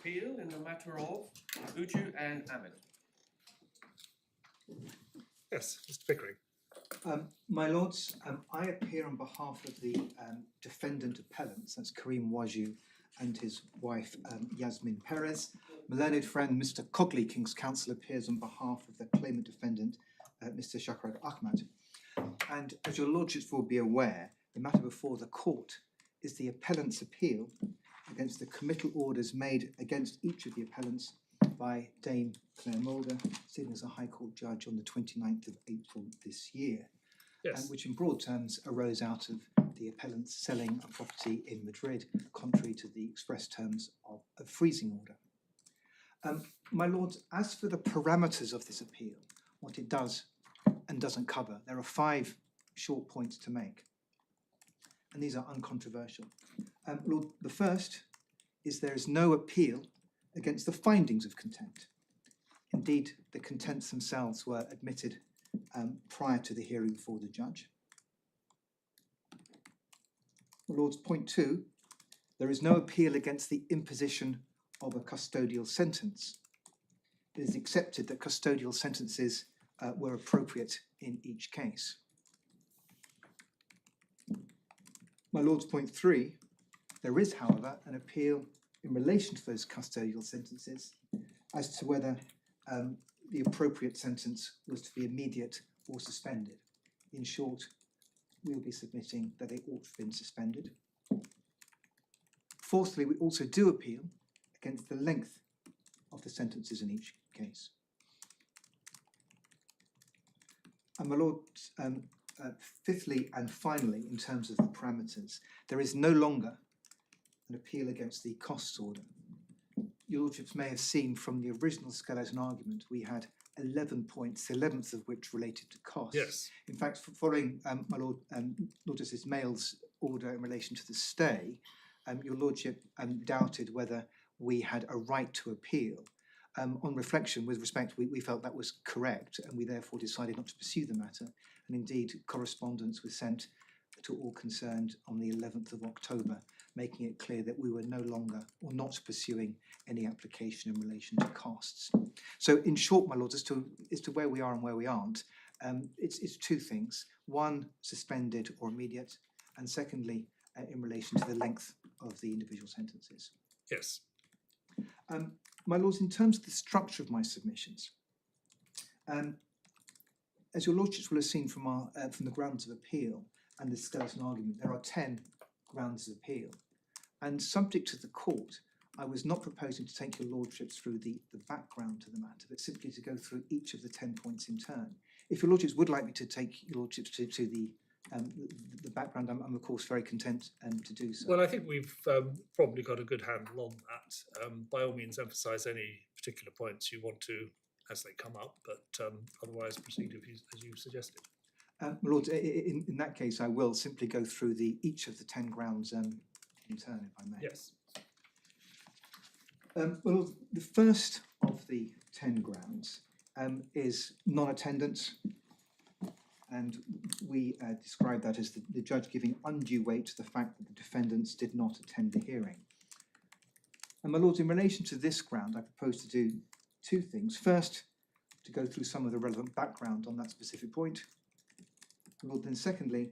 appeal in the matter of Ouajjou and Ahmad. Yes, Mr. Pickering. My Lords, I appear on behalf of the defendant appellants, that's Karim Ouajjou and his wife Yasmin Perez. My learned friend Mr. Cogley, King's Counsel, appears on behalf of the claimant defendant, Mr. Shakrad Ahmad. And as your Lordships will be aware, the matter before the court is the appellant's appeal against the committal orders made against each of the appellants by Dame Claire Mulder, sitting as a High Court judge on the 29th of April this year, Yes. which in broad terms arose out of the appellants selling a property in Madrid, contrary to the express terms of a freezing order. My Lords, as for the parameters of this appeal, what it does and doesn't cover, there are 5 short points to make, and these are uncontroversial. Lord, the first is there is no appeal against the findings of contempt. Indeed, the contempts themselves were admitted prior to the hearing before the judge. Lords, point 2, there is no appeal against the imposition of a custodial sentence. It is accepted that custodial sentences were appropriate in each case. My Lords, point 3, there is, however, an appeal in relation to those custodial sentences as to whether the appropriate sentence was to be immediate or suspended. In short, we'll be submitting that they ought to have been suspended. Fourthly, we also do appeal against the length of the sentences in each case. And my Lords, fifthly and finally, in terms of the parameters, there is no longer an appeal against the costs order. Your Lordships may have seen from the original skeleton argument, we had 11 points, the 11th of which related to costs. Yes. In fact, following my Lord Justice Mayall's order in relation to the stay, your Lordship doubted whether we had a right to appeal. On reflection, with respect, we felt that was correct, and we therefore decided not to pursue the matter. And indeed, correspondence was sent to all concerned on the 11th of October, making it clear that we were no longer or not pursuing any application in relation to costs. So in short, my Lords, as to where we are and where we aren't, it's 2 things. 1, suspended or immediate, and secondly, in relation to the length of the individual sentences. Yes. My Lords, in terms of the structure of my submissions, as your Lordships will have seen from the grounds of appeal and the skeleton argument, there are 10 grounds of appeal. And subject to the court, I was not proposing to take your Lordships through the background to the matter, but simply to go through each of the 10 points in turn. If your Lordships would like me to take your Lordships to the background, I'm of course very content to do so. Well, I think we've probably got a good handle on that. By all means, emphasise any particular points you want to as they come up, but otherwise proceed as you suggested. My Lord, in that case, I will simply go through each of the 10 grounds in turn, if I may. Yes. Well, the first of the 10 grounds is non-attendance, and we describe that as the judge giving undue weight to the fact that the defendants did not attend the hearing. And my Lords, in relation to this ground, I propose to do 2 things. First, to go through some of the relevant background on that specific point. Lord, then secondly,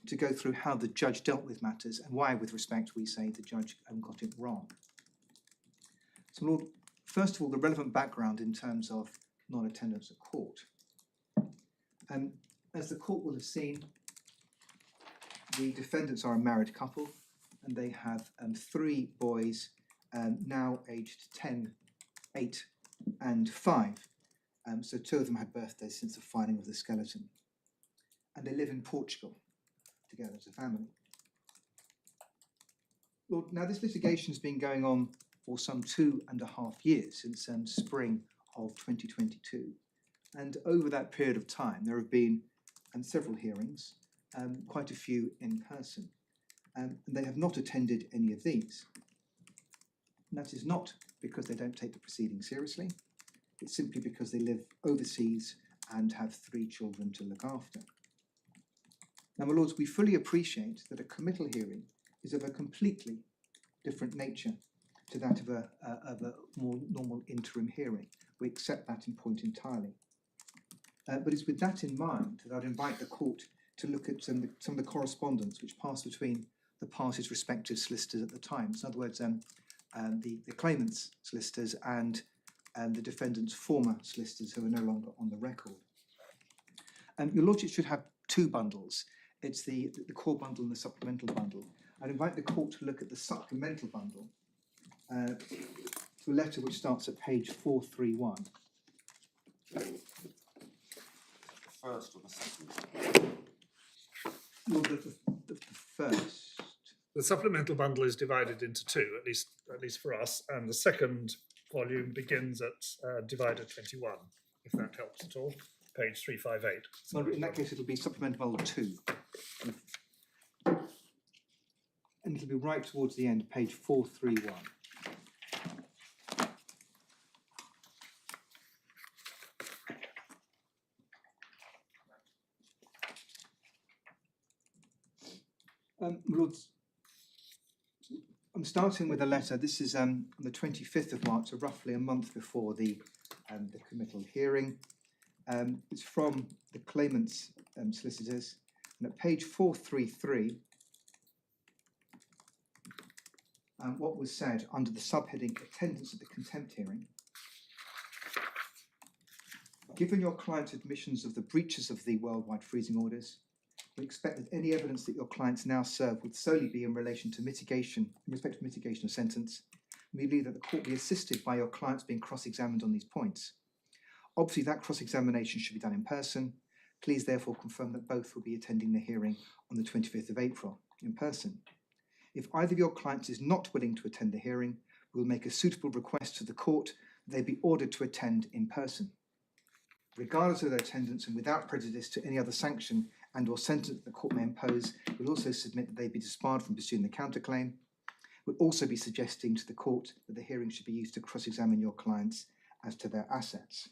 to go through how the judge dealt with matters and why, with respect, we say the judge got it wrong. So, Lord, first of all, the relevant background in terms of non-attendance at court. As the court will have seen, the defendants are a married couple, and they have 3 boys, now aged 10, 8, and 5. So 2 of them had birthdays since the filing of the skeleton. And they live in Portugal together as a family. Lord, now this litigation has been going on for some 2.5 years, since spring of 2022. And over that period of time, there have been several hearings, quite a few in person. And they have not attended any of these. And that is not because they don't take the proceedings seriously. It's simply because they live overseas and have 3 children to look after. Now, my Lords, we fully appreciate that a committal hearing is of a completely different nature to that of a more normal interim hearing. We accept that in point entirely. But it's with that in mind that I'd invite the court to look at some of the correspondence which passed between the parties' respective solicitors at the time. So in other words, the claimant's solicitors and the defendant's former solicitors who are no longer on the record. Your Lordship should have two bundles. It's the core bundle and the supplemental bundle. I'd invite the court to look at the supplemental bundle, to a letter which starts at page 431. First or the second? Well, the first. The supplemental bundle is divided into two, at least for us, and the second volume begins at divider 21, if that helps at all, page 358. Well, in that case, it'll be supplemental bundle 2. And it'll be right towards the end, page 431. Lords, I'm starting with a letter. This is on the 25th of March, so roughly a month before the committal hearing. It's from the claimant's solicitors, and at page 433, what was said under the subheading "Attendance at the Contempt Hearing." Given your client's admissions of the breaches of the worldwide freezing orders, we expect that any evidence that your clients now serve would solely be in relation to mitigation, in respect to mitigation of sentence. We believe that the court be assisted by your clients being cross-examined on these points. Obviously, that cross-examination should be done in person. Please therefore confirm that both will be attending the hearing on the 25th of April in person. If either of your clients is not willing to attend the hearing, we will make a suitable request to the court that they be ordered to attend in person. Regardless of their attendance and without prejudice to any other sanction and or sentence that the court may impose, we'll also submit that they be disbarred from pursuing the counterclaim. We'll also be suggesting to the court that the hearing should be used to cross-examine your clients as to their assets.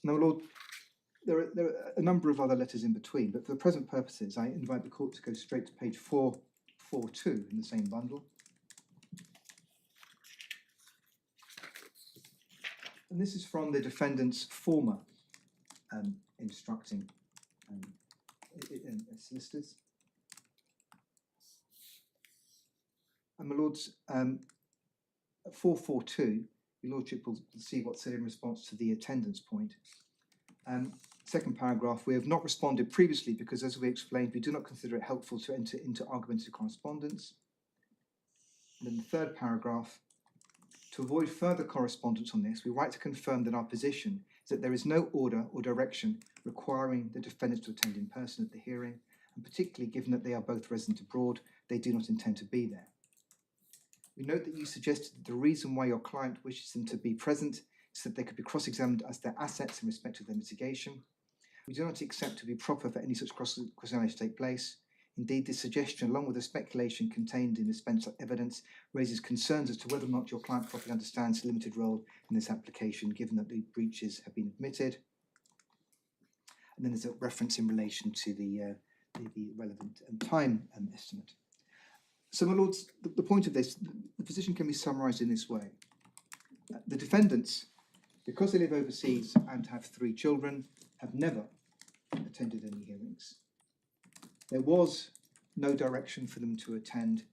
Now, Lord, there are a number of other letters in between, but for the present purposes, I invite the court to go straight to page 442 in the same bundle. And this is from the defendant's former instructing solicitors. And my lords, at 442, your lordship will see what's said in response to the attendance point. Second paragraph, we have not responded previously because, as we explained, we do not consider it helpful to enter into argumentative correspondence. And then the third paragraph, to avoid further correspondence on this, we write to confirm that our position is that there is no order or direction requiring the defendants to attend in person at the hearing, and particularly given that they are both resident abroad, they do not intend to be there. We note that you suggested that the reason why your client wishes them to be present is that they could be cross-examined as their assets in respect of their mitigation. We do not accept to be proper for any such cross-examination to take place. Indeed, this suggestion, along with the speculation contained in the Spencer evidence, raises concerns as to whether or not your client properly understands the limited role in this application, given that the breaches have been admitted. And then there's a reference in relation to the relevant time estimate. So, my lords, the point of this, the position can be summarised in this way. The defendants, because they live overseas and have 3 children, have never attended any hearings. There was no direction for them to attend,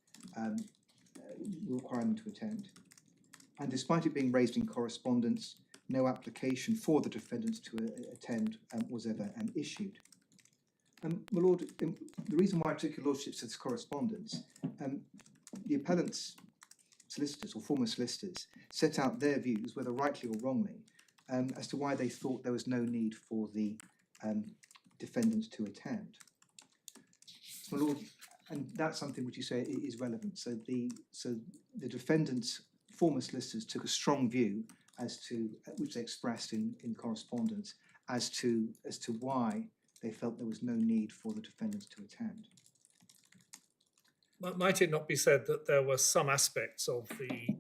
requiring them to attend. And despite it being raised in correspondence, no application for the defendants to attend was ever issued. My lord, the reason why I took your lordship to this correspondence, the appellants' solicitors or former solicitors set out their views, whether rightly or wrongly, as to why they thought there was no need for the defendants to attend. My lord, and that's something which you say is relevant. So the defendants' former solicitors took a strong view as to which they expressed in correspondence as to why they felt there was no need for the defendants to attend. Might it not be said that there were some aspects of the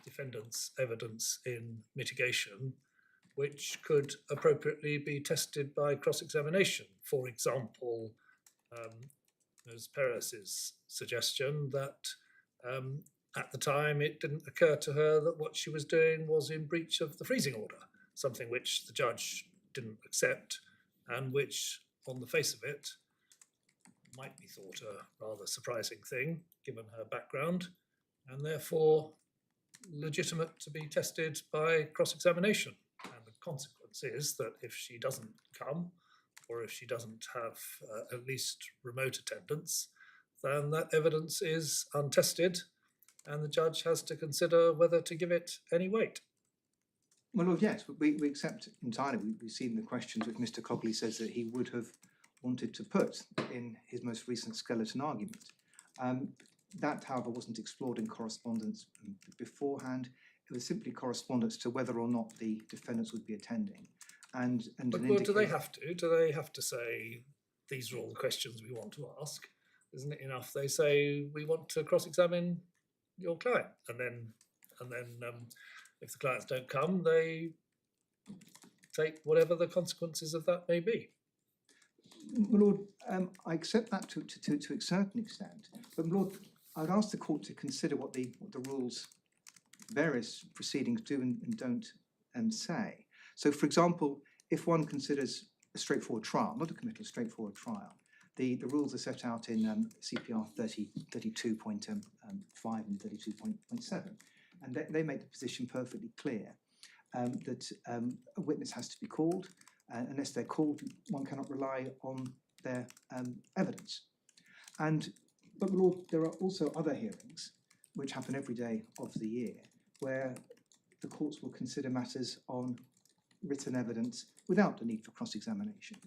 defendant's evidence in mitigation which could appropriately be tested by cross-examination? For example, Ms. Perez's suggestion that at the time, it didn't occur to her that what she was doing was in breach of the freezing order, something which the judge didn't accept and which, on the face of it, might be thought a rather surprising thing, given her background, and therefore legitimate to be tested by cross-examination. And the consequence is that if she doesn't come, or if she doesn't have at least remote attendance, then that evidence is untested, and the judge has to consider whether to give it any weight. My Lord, yes, we accept entirely. We've seen the questions which Mr. Cogley says that he would have wanted to put in his most recent skeleton argument. That, however, wasn't explored in correspondence beforehand. It was simply correspondence to whether or not the defendants would be attending. But well, do they have to? Do they have to say, these are all the questions we want to ask? Isn't it enough they say, we want to cross-examine your client? And then if the clients don't come, they take whatever the consequences of that may be. My Lord, I accept that to a certain extent. But my Lord, I'd ask the court to consider what the rules, various proceedings do and don't say. So, for example, if one considers a straightforward trial, not a committal, a straightforward trial, the rules are set out in CPR 32.5 and 32.7, and they make the position perfectly clear that a witness has to be called. Unless they're called, one cannot rely on their evidence. But Lord, there are also other hearings which happen every day of the year where the courts will consider matters on written evidence without the need for cross-examination.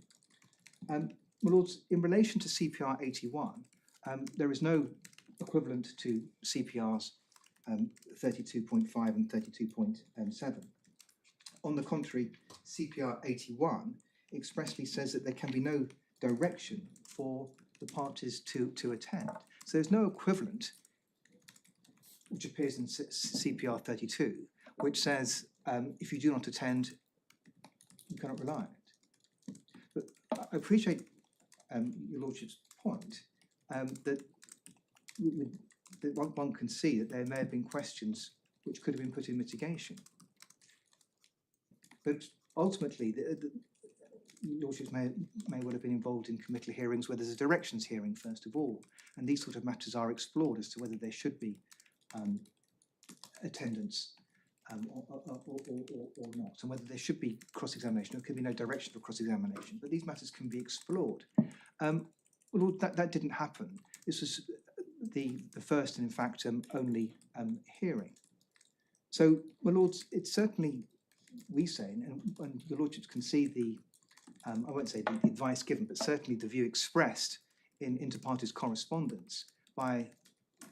My Lords, in relation to CPR 81, there is no equivalent to CPRs 32.5 and 32.7. On the contrary, CPR 81 expressly says that there can be no direction for the parties to attend. So there's no equivalent, which appears in CPR 32, which says if you do not attend, you cannot rely on it. But I appreciate your Lordship's point that one can see that there may have been questions which could have been put in mitigation. But ultimately, the Lordships may well have been involved in committal hearings where there's a directions hearing, first of all, and these sort of matters are explored as to whether there should be attendance or not, and whether there should be cross-examination. There could be no direction for cross-examination, but these matters can be explored. Lord, that didn't happen. This was the first and, in fact, only hearing. So, my Lords, it's certainly, we say, and your Lordships can see the, I won't say the advice given, but certainly the view expressed in inter partes correspondence by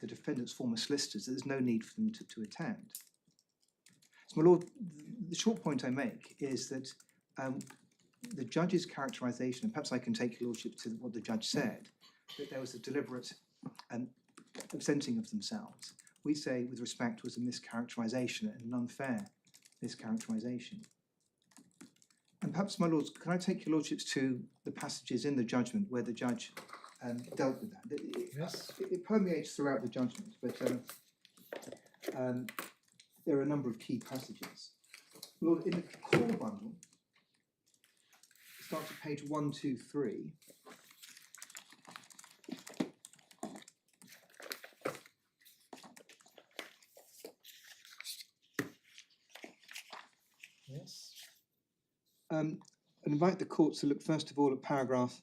the defendant's former solicitors, that there's no need for them to attend. So, my Lord, the short point I make is that the judge's characterisation, and perhaps I can take your Lordship to what the judge said, that there was a deliberate absenting of themselves. We say, with respect, was a mischaracterisation and an unfair mischaracterisation. And perhaps, my Lords, can I take your Lordships to the passages in the judgment where the judge dealt with that? Yes. It permeates throughout the judgment, but there are a number of key passages. Lord, in the core bundle, start at page 123. Yes. I invite the court to look first of all at paragraph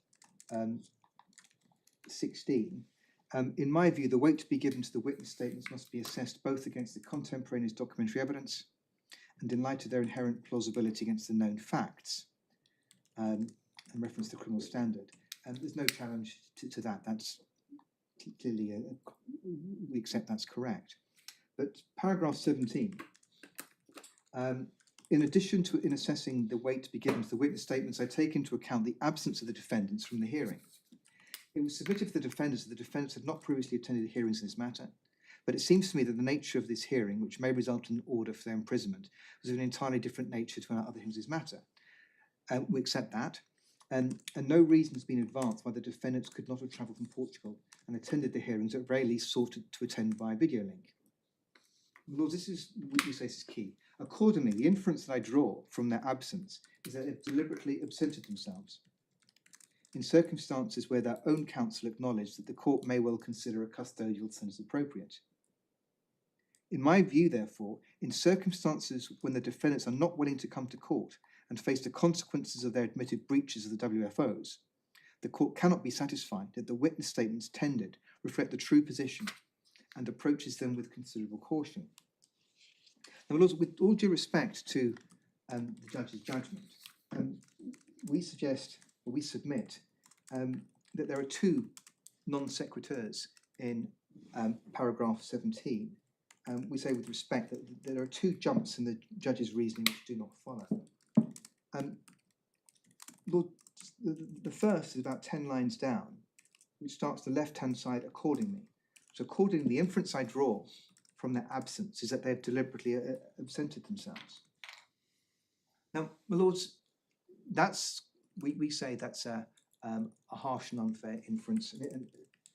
16. In my view, the weight to be given to the witness statements must be assessed both against the contemporaneous documentary evidence and in light of their inherent plausibility against the known facts, and reference to the criminal standard. There's no challenge to that. That's clearly, we accept that's correct. But paragraph 17, in addition to in assessing the weight to be given to the witness statements, I take into account the absence of the defendants from the hearing. It was submitted to the defendants that the defendants had not previously attended hearings in this matter, but it seems to me that the nature of this hearing, which may result in an order for their imprisonment, was of an entirely different nature to other hearings in this matter. We accept that, and no reason has been advanced why the defendants could not have travelled from Portugal and attended the hearings, at very least sought to attend via video link. Lord, we say this is key. Accordingly, the inference that I draw from their absence is that they've deliberately absented themselves in circumstances where their own counsel acknowledged that the court may well consider a custodial sentence appropriate. In my view, therefore, in circumstances when the defendants are not willing to come to court and face the consequences of their admitted breaches of the WFOs, the court cannot be satisfied that the witness statements tendered reflect the true position and approaches them with considerable caution. Now, Lords, with all due respect to the judge's judgment, we suggest, or we submit, that there are two non sequiturs in paragraph 17. We say with respect that there are two jumps in the judge's reasoning which do not follow. Lord, the first is about 10 lines down, which starts the left-hand side accordingly. So accordingly, the inference I draw from their absence is that they have deliberately absented themselves. Now, my lords, we say that's a harsh and unfair inference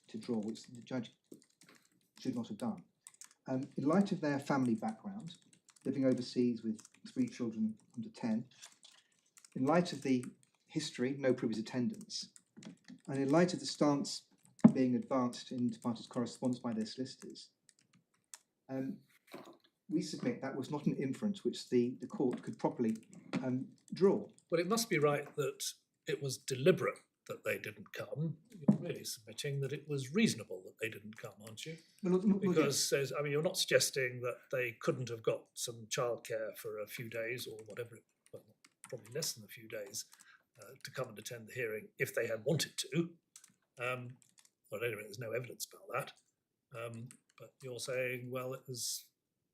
to draw, which the judge should not have done. In light of their family background, living overseas with 3 children under 10, in light of the history, no previous attendance, and in light of the stance being advanced in the parties' correspondence by their solicitors, we submit that was not an inference which the court could properly draw. Well, it must be right that it was deliberate that they didn't come. You're really submitting that it was reasonable that they didn't come, aren't you? Because, I mean, you're not suggesting that they couldn't have got some childcare for a few days or whatever, well, probably less than a few days, to come and attend the hearing if they had wanted to. Well, anyway, there's no evidence about that. But you're saying, well, it was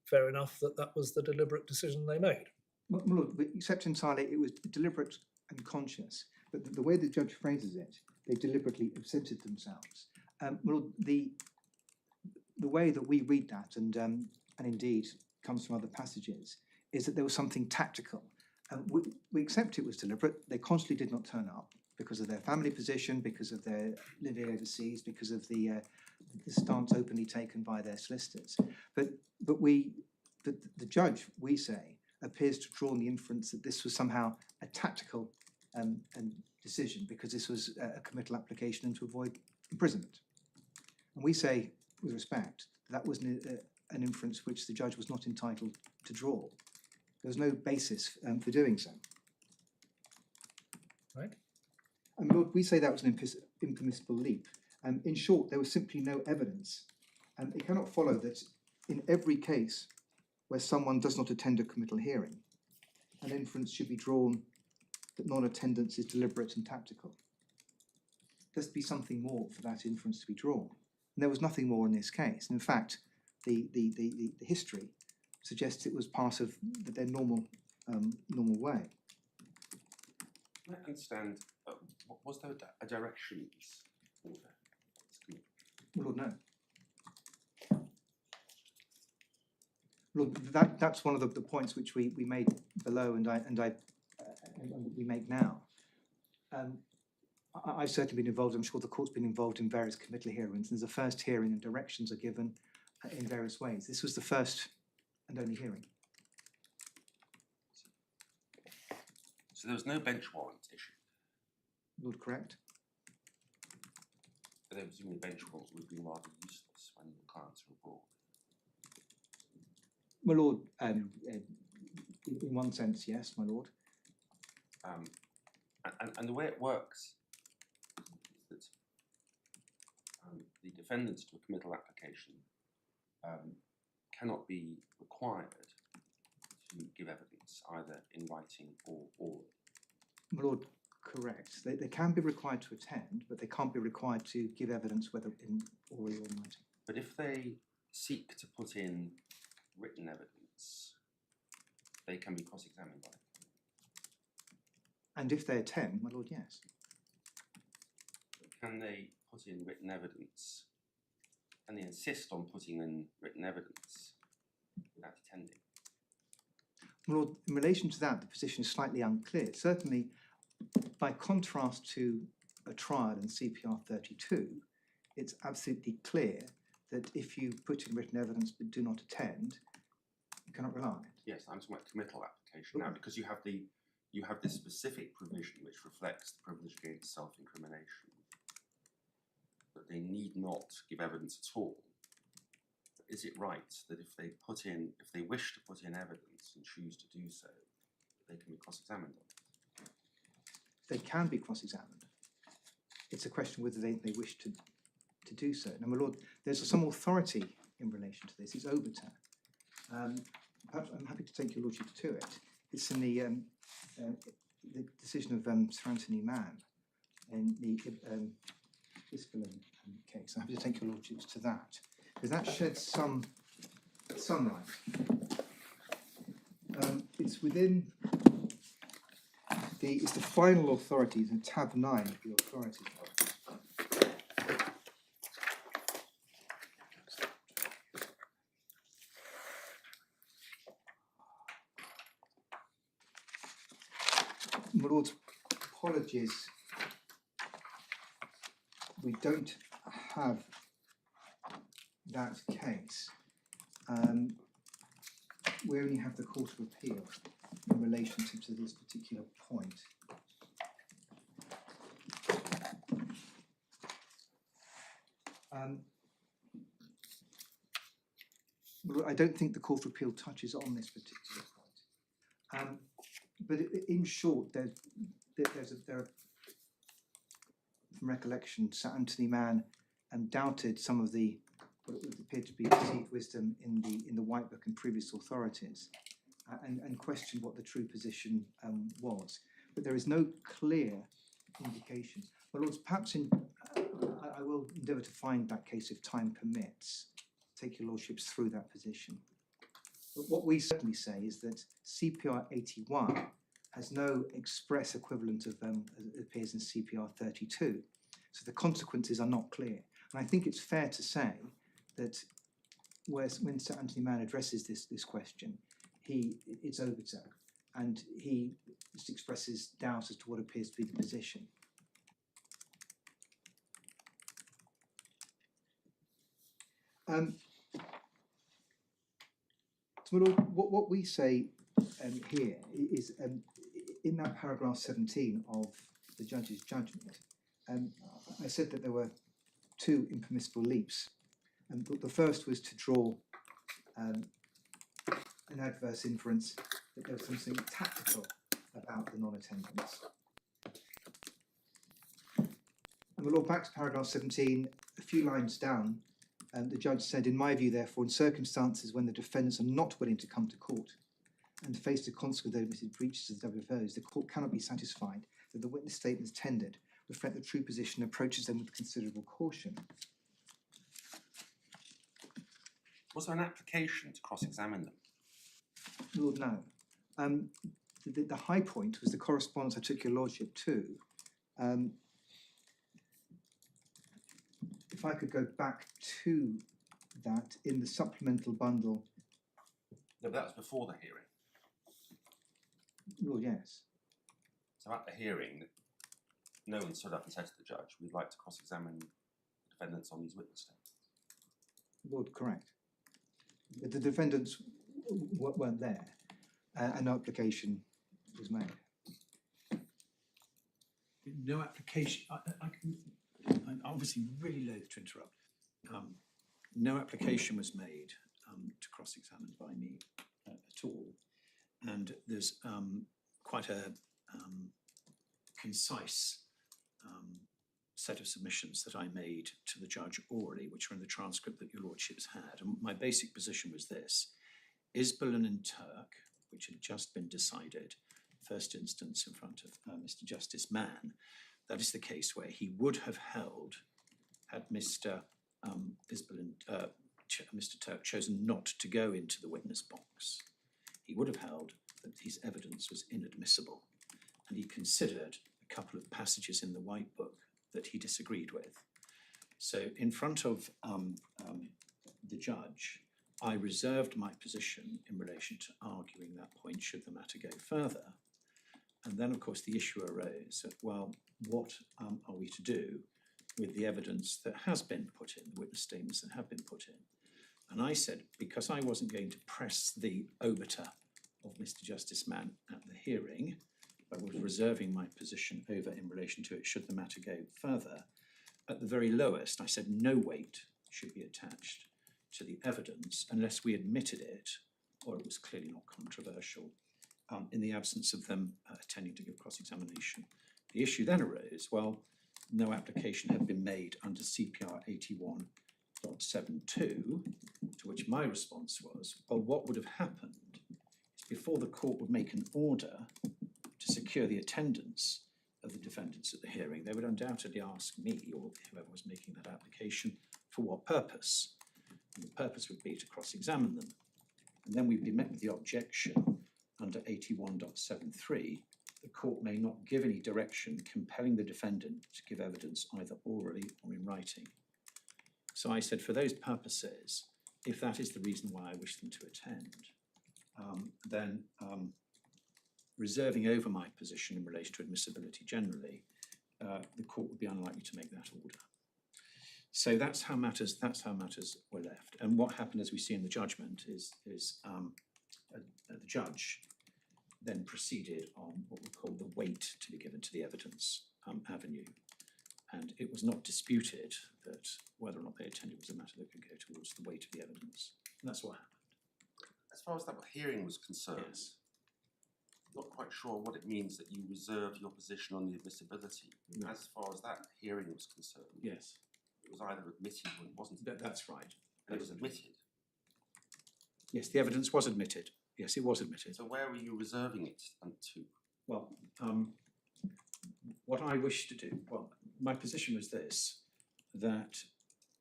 fair enough that that was the deliberate decision they made. Well, look, we accept entirely it was deliberate and conscious, but the way the judge phrases it, they deliberately absented themselves. Well, the way that we read that, and indeed comes from other passages, is that there was something tactical. We accept it was deliberate. They constantly did not turn up because of their family position, because of their living overseas, because of the stance openly taken by their solicitors. But the judge, we say, appears to draw on the inference that this was somehow a tactical decision because this was a committal application and to avoid imprisonment. And we say, with respect, that was an inference which the judge was not entitled to draw. There was no basis for doing so. Right. And Lord, we say that was an impermissible leap. In short, there was simply no evidence. And it cannot follow that in every case where someone does not attend a committal hearing, an inference should be drawn that non-attendance is deliberate and tactical. There has to be something more for that inference to be drawn. And there was nothing more in this case. And in fact, the history suggests it was part of their normal way. I understand. Was there a directions order? Well, Lord, no. Lord, that's one of the points which we made below, and we make now. I've certainly been involved. I'm sure the court's been involved in various committal hearings. There's a first hearing, and directions are given in various ways. This was the first and only hearing. So there was no bench warrant issued? Lord, correct? But then presumably bench warrants would be rather useless when the clients are abroad. My Lord, in one sense, yes, my Lord. And the way it works is that the defendants to a committal application cannot be required to give evidence either in writing or orally. My Lord, correct. They can be required to attend, but they can't be required to give evidence whether in orally or in writing. But if they seek to put in written evidence, they can be cross-examined by it. And if they attend, my Lord, yes. Can they put in written evidence? Can they insist on putting in written evidence without attending? My Lord, in relation to that, the position is slightly unclear. Certainly, by contrast to a trial in CPR 32, it's absolutely clear that if you put in written evidence but do not attend, You cannot rely on it. Yes, I'm talking about committal application now, because you have this specific provision which reflects the privilege against self-incrimination, that they need not give evidence at all. Is it right that if they wish to put in evidence and choose to do so, they can be cross-examined on it? They can be cross-examined. It's a question whether they wish to do so. Now, my lord, there's some authority in relation to this. It's Overton. Perhaps I'm happy to take your lordship to it. It's in the decision of Sir Anthony Mann in the Ispelen case. I'm happy to take your lordships to that, because that sheds some light. It's within it's the final authorities in tab 9 of the authorities. My lords, apologies. We don't have that case. We only have the Court of Appeal in relation to this particular point. Well, I don't think the Court of Appeal touches on this particular point. But in short, there are, from recollection, Sir Anthony Mann doubted some of the what would appear to be perceived wisdom in the White Book and previous authorities, and questioned what the true position was. But there is no clear indication. Well, Lords, perhaps I will endeavour to find that case if time permits. Take your lordships through that position. But what we certainly say is that CPR 81 has no express equivalent of as it appears in CPR 32. So the consequences are not clear. And I think it's fair to say that when Sir Anthony Mann addresses this question, it's Overton, and he just expresses doubt as to what appears to be the position. So what we say here is in that paragraph 17 of the judge's judgment, I said that there were two impermissible leaps. And the first was to draw an adverse inference that there was something tactical about the non-attendance. And the law back to paragraph 17, a few lines down, the judge said, in my view, therefore, in circumstances when the defendants are not willing to come to court and face the consequence of admitted breaches of the WFOs, the court cannot be satisfied that the witness statements tendered reflect the true position and approaches them with considerable caution. Was there an application to cross-examine them? Lord, no. The high point was the correspondence I took your lordship to. If I could go back to that in the supplemental bundle. No, but that was before the hearing. Lord, yes. So at the hearing, no one stood up and said to the judge, we'd like to cross-examine the defendants on these witness statements. Lord, correct. The defendants weren't there, and no application was made. No application. I'm obviously really loath to interrupt. No application was made to cross-examine by me at all, and there's quite a concise set of submissions that I made to the judge orally, which are in the transcript that your lordships had. And my basic position was this: Ispelen and Turk, which had just been decided, first instance in front of Mr. Justice Mann, that is the case where he would have held, had Mr. Mr. Turk chosen not to go into the witness box, he would have held that his evidence was inadmissible. And he considered a couple of passages in the White Book that he disagreed with. So in front of the judge, I reserved my position in relation to arguing that point should the matter go further. And then, of course, the issue arose that, well, what are we to do with the evidence that has been put in, the witness statements that have been put in? And I said, because I wasn't going to press the obiter of Mr. Justice Mann at the hearing, I was reserving my position over in relation to it should the matter go further. At the very lowest, I said no weight should be attached to the evidence unless we admitted it or it was clearly not controversial in the absence of them attending to give cross-examination. The issue then arose, well, no application had been made under CPR 81.72, to which my response was, well, what would have happened is before the court would make an order to secure the attendance of the defendants at the hearing, they would undoubtedly ask me or whoever was making that application for what purpose. And the purpose would be to cross-examine them. And then we'd be met with the objection under 81.73, the court may not give any direction compelling the defendant to give evidence either orally or in writing. So I said, for those purposes, if that is the reason why I wish them to attend, then reserving over my position in relation to admissibility generally, the court would be unlikely to make that order. So that's how matters were left. And what happened, as we see in the judgment, is the judge then proceeded on what we call the weight to be given to the evidence avenue. And it was not disputed that whether or not they attended was a matter that could go towards the weight of the evidence. And that's what happened. As far as that hearing was concerned, Yes. not quite sure what it means that you reserved your position on the admissibility. No. As far as that hearing was concerned, Yes, it was either admitted or it wasn't. that's right. And it was admitted. Yes, the evidence was admitted. Yes, it was admitted. So where were you reserving it to? Well, what I wish to do, well, my position was this, that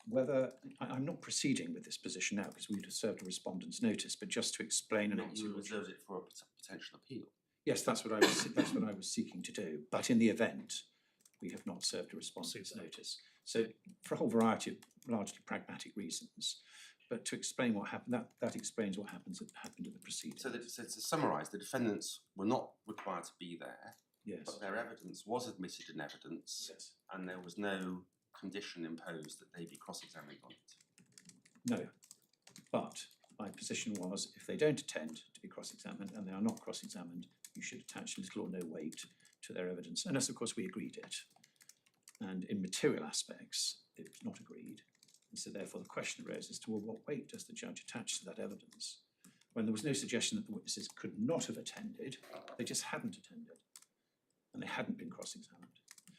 whether, I'm not proceeding with this position now because we'd have served a respondent's notice, but just to explain and No, answer. you reserved it for a potential appeal. Yes, that's what I was seeking to do. But in the event, we have not served a respondent's Super. notice. So for a whole variety of largely pragmatic reasons, but to explain what happened, that explains what happened at the proceedings. So to summarise, the defendants were not required to be there, Yes. but their evidence was admitted in evidence, Yes. and there was no condition imposed that they be cross-examined on it. No, but my position was if they don't attend to be cross-examined and they are not cross-examined, you should attach little or no weight to their evidence, unless of course we agreed it. And in material aspects, it was not agreed. And so therefore the question arose as to, well, what weight does the judge attach to that evidence? When there was no suggestion that the witnesses could not have attended, they just hadn't attended and they hadn't been cross-examined.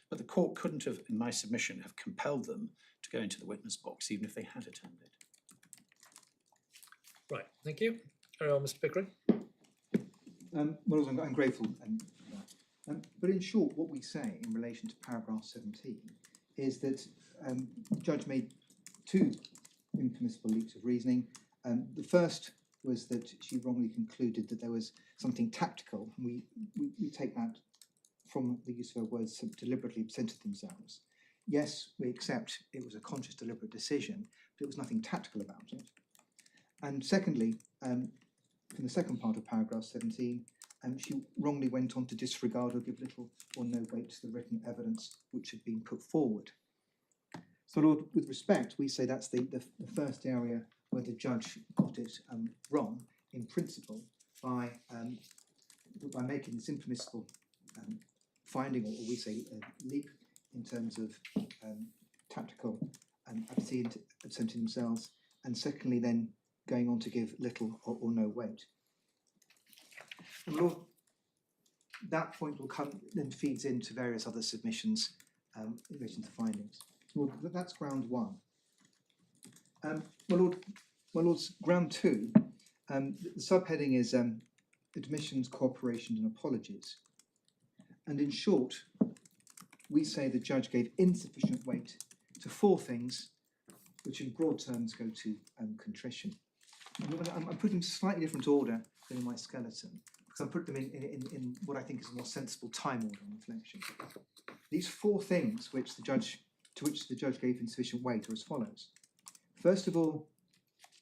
But the court couldn't have, in my submission, have compelled them to go into the witness box even if they had attended. Right, thank you. Carry on, Mr. Pickering. Well, I'm grateful for that. But in short, what we say in relation to paragraph 17 is that the judge made two impermissible leaps of reasoning. The first was that she wrongly concluded that there was something tactical. And we take that from the use of her words, deliberately absented themselves. Yes, we accept it was a conscious, deliberate decision, but there was nothing tactical about it. And secondly, from the second part of paragraph 17, she wrongly went on to disregard or give little or no weight to the written evidence which had been put forward. So, Lord, with respect, we say that's the first area where the judge got it wrong in principle by making this impermissible finding, or we say leap in terms of tactical absenting themselves, and secondly then going on to give little or no weight. And Lord, that point will come, then feeds into various other submissions in relation to findings. Well, that's ground one. My Lords, ground two, the subheading is admissions, cooperation and apologies. And in short, we say the judge gave insufficient weight to four things, which in broad terms go to contrition. I'm putting them in slightly different order than in my skeleton, because I'm putting them in what I think is a more sensible time order on reflection. These four things to which the judge gave insufficient weight are as follows. First of all,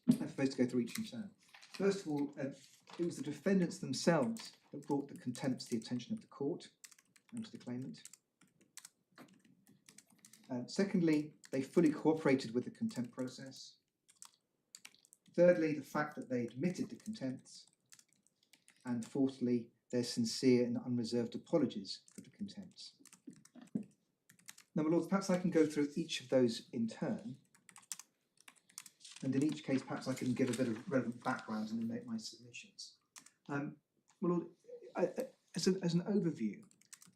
I'm supposed to go through each in turn. First of all, it was the defendants themselves that brought the contempt to the attention of the court and to the claimant. Secondly, they fully cooperated with the contempt process. Thirdly, the fact that they admitted the contempts. And fourthly, their sincere and unreserved apologies for the contempts. Now, my lords, perhaps I can go through each of those in turn. And in each case, perhaps I can give a bit of relevant background and then make my submissions. My lord, as an overview,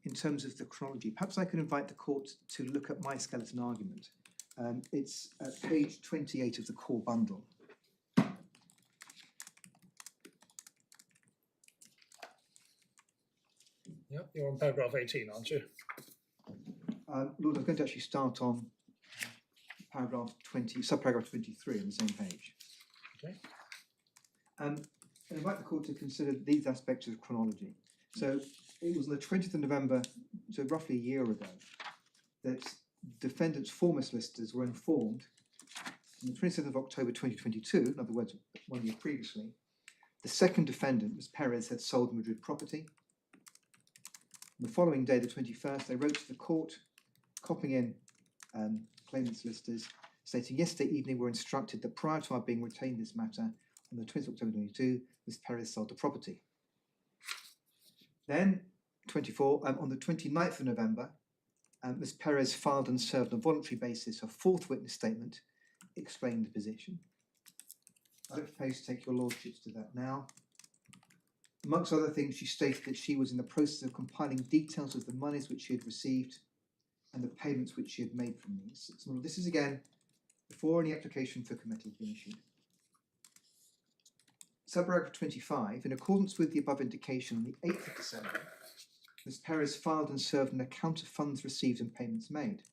in terms of the chronology, perhaps I can invite the court to look at my skeleton argument. It's at page 28 of the core bundle. Yep, you're on paragraph 18, aren't you? Lord, I'm going to actually start on paragraph 20, subparagraph 23 on the same page. Okay. I invite the court to consider these aspects of chronology. So it was on the 20th of November, so roughly a year ago, that defendants' former solicitors were informed on the 27th of October 2022, in other words, 1 year previously, the second defendant, Ms. Perez, had sold Madrid property. On the following day, the 21st, they wrote to the court, copying in claimant solicitors, stating, yesterday evening we were instructed that prior to our being retained this matter, on the 20th of October 2022, Ms. Perez sold the property. Then, on the 29th of November, Ms. Perez filed and served on a voluntary basis her fourth witness statement, explaining the position. I don't propose to take your lordships to that now. Amongst other things, she stated that she was in the process of compiling details of the monies which she had received and the payments which she had made from these. So this is again before any application for committal had been issued. Subparagraph 25, in accordance with the above indication, on the 8th of December, Ms. Perez filed and served an account of funds received and payments made.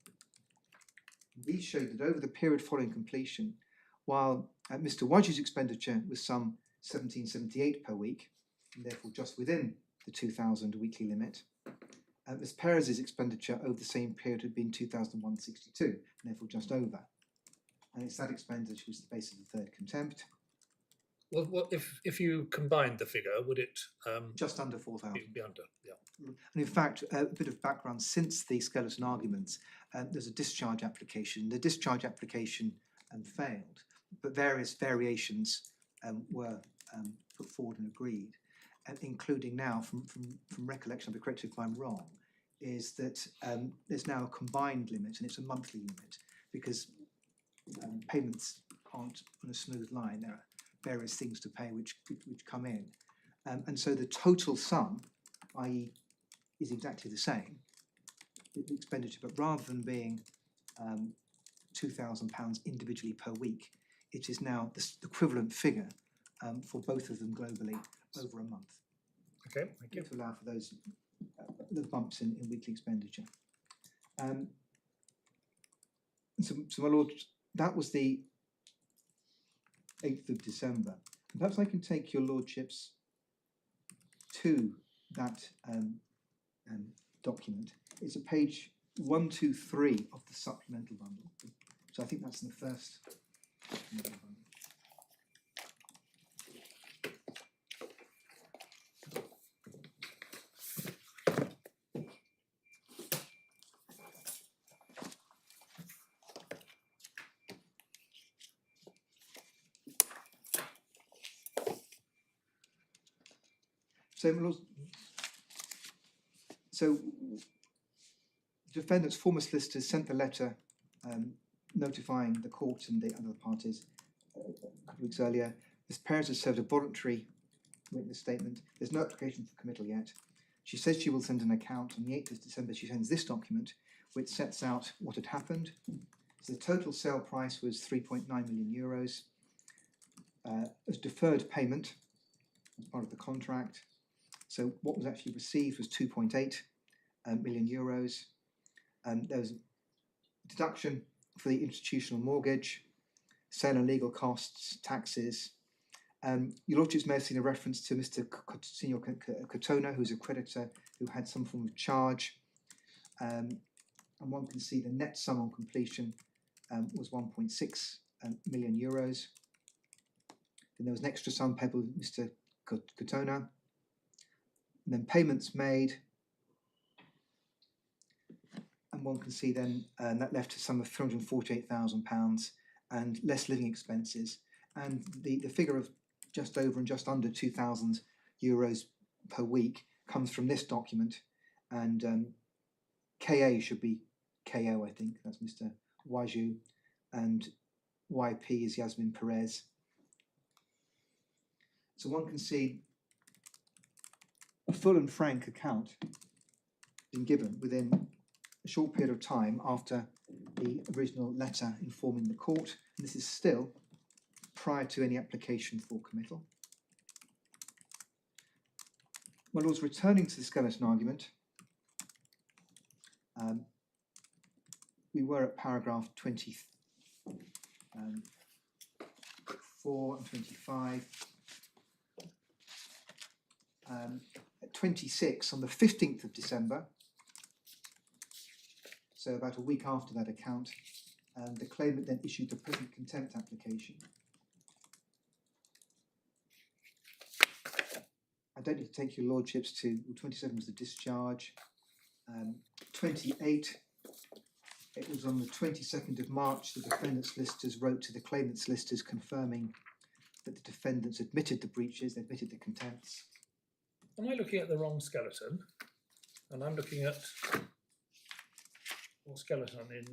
These showed that over the period following completion, while Mr. Ouajjou's expenditure was some £17.78 per week, and therefore just within the 2,000 weekly limit, Ms. Perez's expenditure over the same period had been £2,162, and therefore just over. And it's that expenditure which was the basis of the third contempt. Well, what if you combined the figure, would it Just under 4,000. be under? Yeah. And in fact, a bit of background, since the skeleton arguments, there's a discharge application. The discharge application failed, but various variations were put forward and agreed, including now, from recollection, I'll be corrected if I'm wrong, is that there's now a combined limit, and it's a monthly limit, because payments aren't on a smooth line. There are various things to pay which come in. And so the total sum, i.e. is exactly the same, the expenditure, but rather than being £2,000 individually per week, it is now the equivalent figure for both of them globally over a month. Okay, thank you. To allow for those the bumps in weekly expenditure. So my lord, that was the 8th of December. And perhaps I can take your lordships to that document. It's at page 123 of the supplemental bundle. So I think that's in the first supplemental bundle. So the defendant's former solicitors sent the letter notifying the court and the other parties a couple of weeks earlier. Ms. Perez has served a voluntary witness statement. There's no application for committal yet. She says she will send an account. On the 8th of December, she sends this document, which sets out what had happened. So the total sale price was €3.9 million. As deferred payment as part of the contract. So what was actually received was €2.8 million. There was a deduction for the institutional mortgage, sale and legal costs, taxes. Your lordships may have seen a reference to Mr. Senor Cotona, who's a creditor who had some form of charge. And one can see the net sum on completion was €1.6 million. Then there was an extra sum payable to Mr. Cotona. And then payments made, and one can see then that left a sum of £348,000 and less living expenses. and the figure of just over and just under €2,000 per week comes from this document, and KA should be KO, I think, that's Mr. Ouajjou, and YP is Yasmin Perez. So one can see a full and frank account been given within a short period of time after the original letter informing the court, and this is still prior to any application for committal. My lords, returning to the skeleton argument, we were at paragraph 24 and 25. At 26, on the 15th of December, so about a week after that account, the claimant then issued the present contempt application. I don't need to take your lordships to, well, 27 was the discharge, 28, it was on the 22nd of March, the defendant's listers wrote to the claimant's listers confirming that the defendants admitted the breaches, they admitted the contempts. Am I looking at the wrong skeleton? And I'm looking at or skeleton in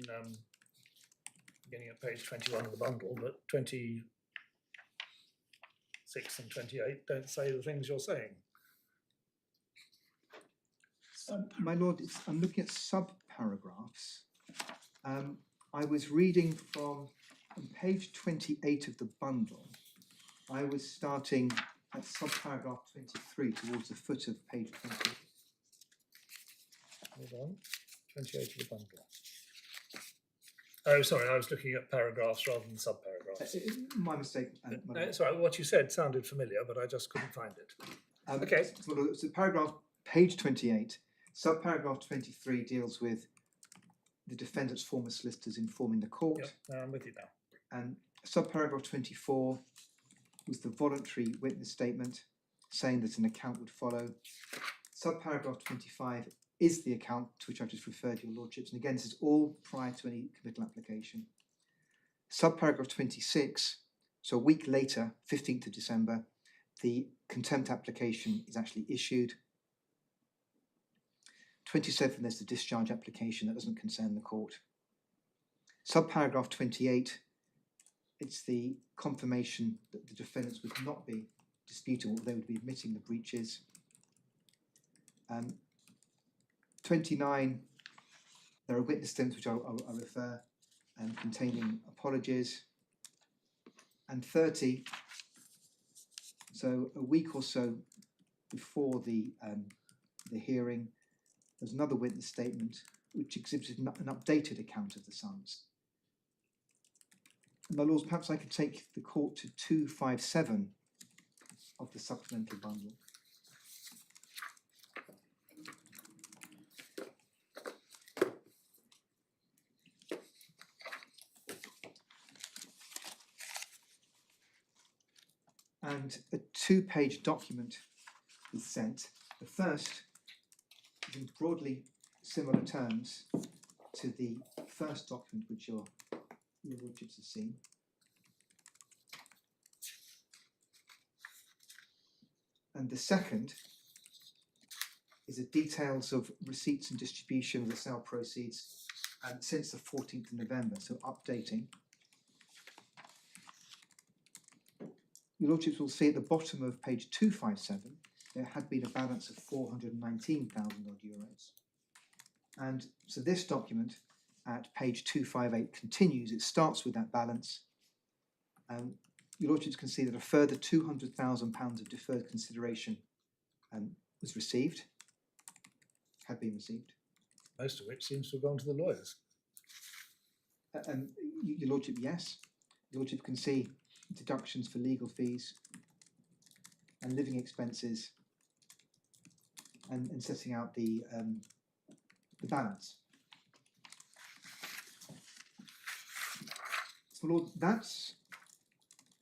beginning at page 21 of the bundle, but 26 and 28 don't say the things you're saying. My lord, I'm looking at sub-paragraphs. I was reading from on page 28 of the bundle. I was starting at sub-paragraph 23 towards the foot of page 20. Hold on, 28 of the bundle. Oh, sorry, I was looking at paragraphs rather than sub-paragraphs. My mistake. My lord. Sorry, what you said sounded familiar, but I just couldn't find it. Okay. So paragraph, page 28, sub-paragraph 23 deals with the defendant's former solicitors informing the court. Yep, no, I'm with you now. And sub-paragraph 24 was the voluntary witness statement saying that an account would follow. Sub-paragraph 25 is the account to which I've just referred your lordships. And again, this is all prior to any committal application. Sub-paragraph 26, so a week later, 15th of December, the contempt application is actually issued. 27, there's the discharge application that doesn't concern the court. Sub-paragraph 28, it's the confirmation that the defendants would not be disputable, they would be admitting the breaches. 29, there are witness statements which I'll refer, containing apologies. And 30, so a week or so before the hearing, there's another witness statement which exhibited an updated account of the sums. My lords, perhaps I could take the court to 257 of the supplemental bundle. And a two-page document is sent. The first is in broadly similar terms to the first document which your lordships have seen. And the second is the details of receipts and distribution of the sale proceeds since the 14th of November, so updating. Your lordships will see at the bottom of page 257 there had been a balance of 419,000 odd euros. And so this document at page 258 continues, it starts with that balance. Your lordships can see that a further £200,000 of deferred consideration was received, had been received. Most of which seems to have gone to the lawyers. Your lordship, yes. Your lordship can see deductions for legal fees and living expenses and setting out the balance. So Lord, that's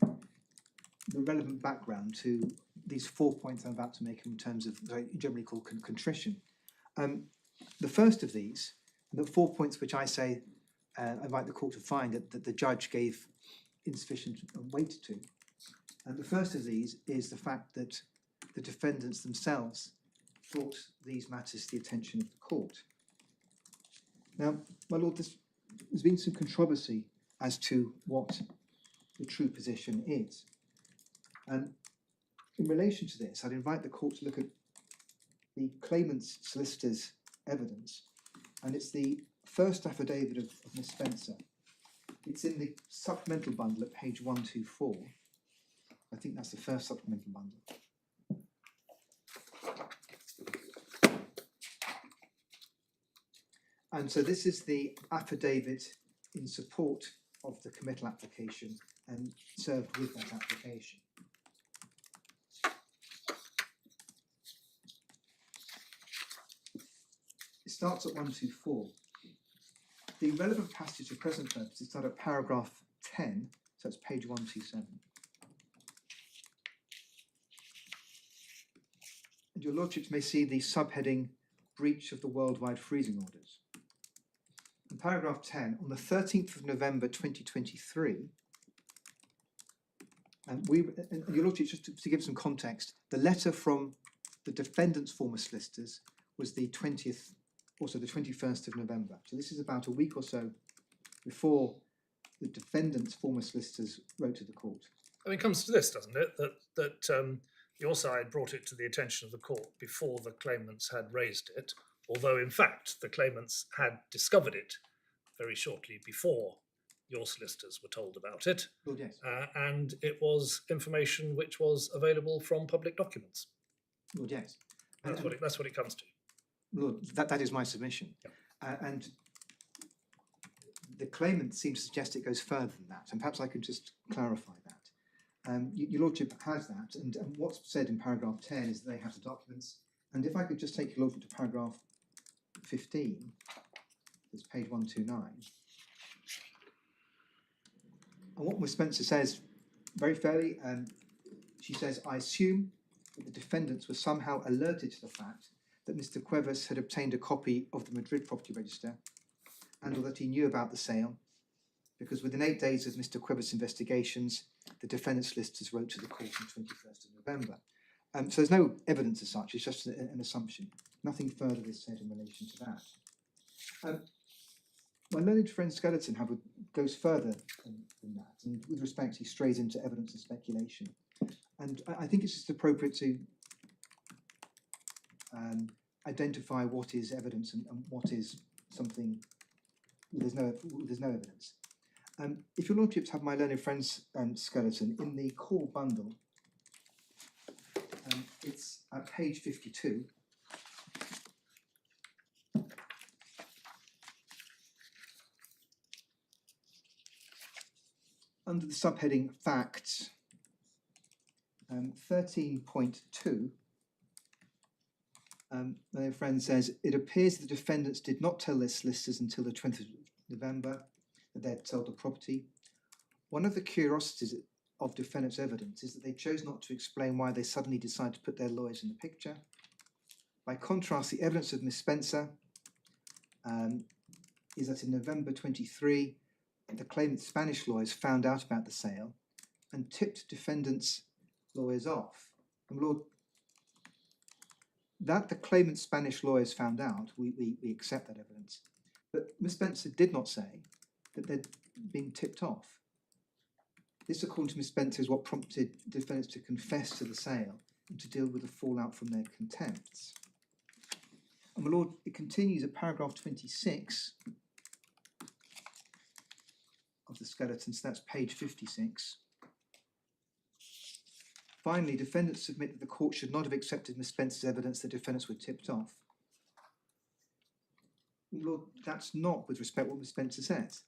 the relevant background to these 4 points I'm about to make in terms of what I generally call contrition. The first of these, the 4 points which I say I invite the court to find that the judge gave insufficient weight to. And the first of these is the fact that the defendants themselves brought these matters to the attention of the court. Now, my lord, there's been some controversy as to what the true position is. And in relation to this, I'd invite the court to look at the claimant's solicitor's evidence, and it's the first affidavit of Miss Spencer. It's in the supplemental bundle at page 124. I think that's the first supplemental bundle. And so this is the affidavit in support of the committal application and served with that application. It starts at 124. The relevant passage for present purposes starts at paragraph 10, so it's page 127. And your lordships may see the subheading breach of the worldwide freezing orders. In paragraph 10, on the 13th of November 2023, and your lordships, just to give some context, the letter from the defendant's former solicitors was the 20th, also the 21st of November. So this is about a week or so before the defendant's former solicitors wrote to the court. I mean, it comes to this, doesn't it? That your side brought it to the attention of the court before the claimants had raised it, although in fact the claimants had discovered it very shortly before your solicitors were told about it. Lord, yes. And it was information which was available from public documents. Lord, yes. That's what it comes to. Lord, that is my submission. Yeah. And the claimant seems to suggest it goes further than that, and perhaps I could just clarify that. Your lordship has that, and what's said in paragraph 10 is that they have the documents. And if I could just take your lordship to paragraph 15, it's page 129. And what Miss Spencer says very fairly, she says, I assume that the defendants were somehow alerted to the fact that Mr. Cuevas had obtained a copy of the Madrid property register and or that he knew about the sale, because within 8 days of Mr. Cuevas' investigations, the defendant's solicitors wrote to the court on 21st of November. So there's no evidence as such, it's just an assumption. Nothing further is said in relation to that. My learned friend Skeleton goes further than that, and with respect, he strays into evidence and speculation. And I think it's just appropriate to identify what is evidence and what is something there's no evidence. If your lordships have my learned friend's Skeleton in the core bundle, it's at page 52. Under the subheading Facts, 13.2, my friend says, it appears the defendants did not tell their solicitors until the 20th of November that they had sold the property. One of the curiosities of defendants' evidence is that they chose not to explain why they suddenly decided to put their lawyers in the picture. By contrast, the evidence of Miss Spencer is that in November 23, the claimant's Spanish lawyers found out about the sale and tipped defendants' lawyers off. And Lord, that the claimant's Spanish lawyers found out, we accept that evidence. But Miss Spencer did not say that they'd been tipped off. This, according to Miss Spencer, is what prompted defendants to confess to the sale and to deal with the fallout from their contempts. And my lord, it continues at paragraph 26 of the skeleton, so that's page 56. Finally, defendants submit that the court should not have accepted Miss Spencer's evidence that defendants were tipped off. Lord, that's not with respect what Miss Spencer says.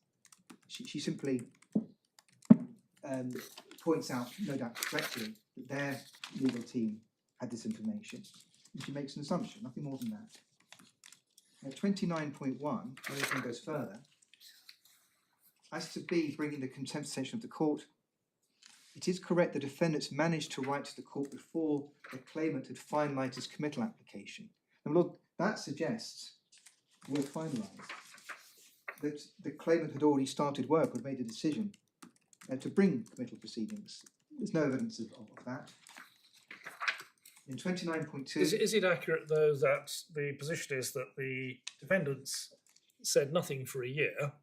She simply points out, no doubt correctly, that their legal team had this information. And she makes an assumption, nothing more than that. At 29.1, everything goes further. As to B, bringing the contempt section of the court, it is correct the defendants managed to write to the court before the claimant had finalised his committal application. And Lord, that suggests, word finalised, that the claimant had already started work or made a decision to bring committal proceedings. There's no evidence of that. In 29.2, Is it accurate though that the position is that the defendants said nothing for a year,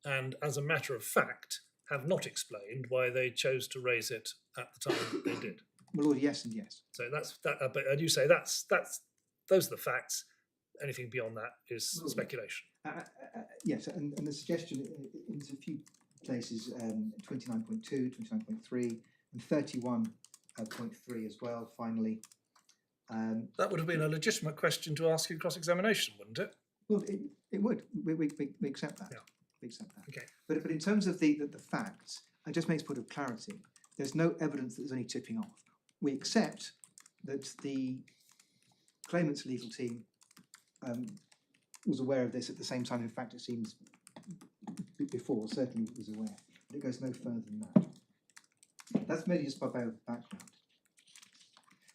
and as a matter of fact have not explained why they chose to raise it at the time that they did? my lord, yes and yes. So that's that. But you say that's those are the facts. Anything beyond that is speculation. Yes, and the suggestion in a few places, 29.2, 29.3, and 31.3 as well, finally. That would have been a legitimate question to ask in cross-examination, wouldn't it? Well, it would. We accept that. Yeah. We accept that. Okay. But in terms of the facts, it just makes a point of clarity. There's no evidence that there's any tipping off. We accept that the claimant's legal team was aware of this at the same time. In fact, it seems before certainly was aware. But it goes no further than that. That's merely just by way of background.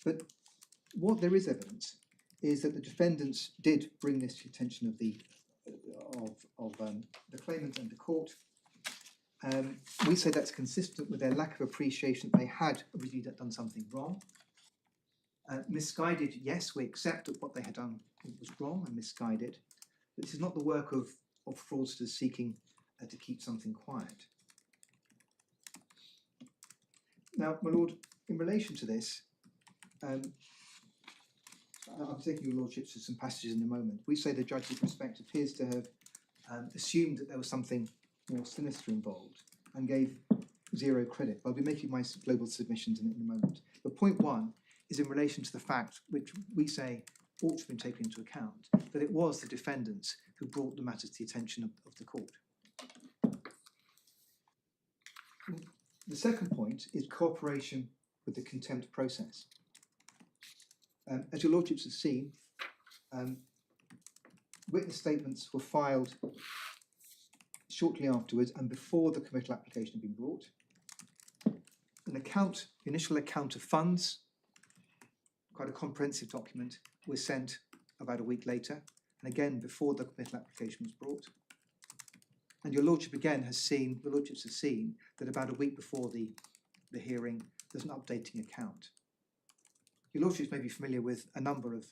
But what there is evidence is that the defendants did bring this to the attention of the claimant and the court. We say that's consistent with their lack of appreciation that they had really done something wrong. Misguided, yes, we accept that what they had done was wrong and misguided. But this is not the work of fraudsters seeking to keep something quiet. Now, my lord, in relation to this, I'm taking your lordship to some passages in a moment. We say the judge, with respect, appears to have assumed that there was something more sinister involved and gave zero credit. I'll be making my global submissions in a moment. But point one is in relation to the fact, which we say ought to have been taken into account, that it was the defendants who brought the matter to the attention of the court. The second point is cooperation with the contempt process. As your lordships have seen, witness statements were filed shortly afterwards and before the committal application had been brought. An account, initial account of funds, quite a comprehensive document, was sent about a week later, and again before the committal application was brought. And your lordship again has seen, the lordships have seen that about a week before the hearing, there's an updating account. Your lordships may be familiar with a number of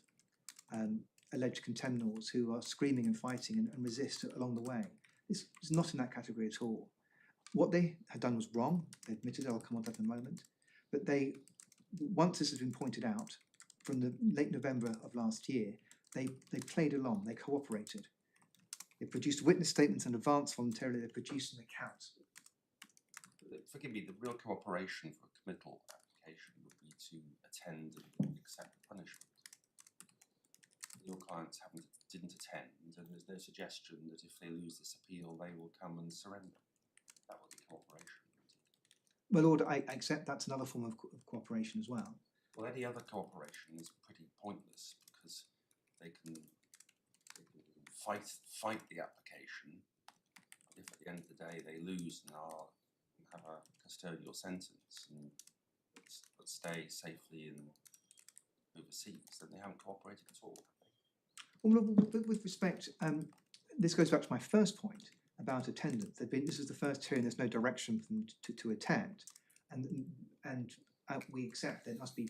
alleged contemnors who are screaming and fighting and resist along the way. This is not in that category at all. What they had done was wrong. They admitted, I'll come on to that in a moment. But they, once this has been pointed out, from the late November of last year, they played along, they cooperated. They produced witness statements in advance voluntarily, they produced an account. Forgive me, the real cooperation for a committal application would be to attend and accept the punishment. Your clients didn't attend, and there's no suggestion that if they lose this appeal, they will come and surrender. That would be cooperation. My lord, I accept that's another form of cooperation as well. Well, any other cooperation is pretty pointless because they can fight the application. If at the end of the day they lose and have a custodial sentence and but stay safely in overseas, then they haven't cooperated at all. Well, with respect, this goes back to my first point about attendance. This is the first hearing. There's no direction for them to attend, and we accept there must be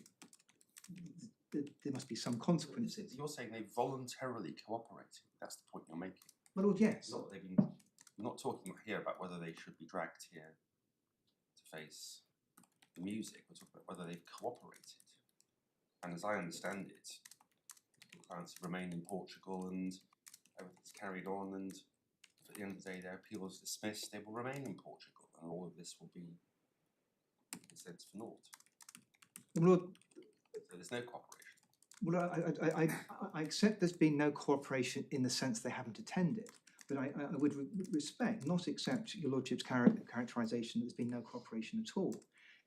some consequences. You're saying they voluntarily cooperated. That's the point you're making. My lord, yes. We're not talking here about whether they should be dragged here to face the music. We're talking about whether they've cooperated. And as I understand it, the clients remain in Portugal and everything's carried on, and if at the end of the day their appeal is dismissed, they will remain in Portugal, and all of this will be instead for naught. My lord, so there's no cooperation. Well, I accept there's been no cooperation in the sense they haven't attended, but I would not accept your lordship's characterisation that there's been no cooperation at all.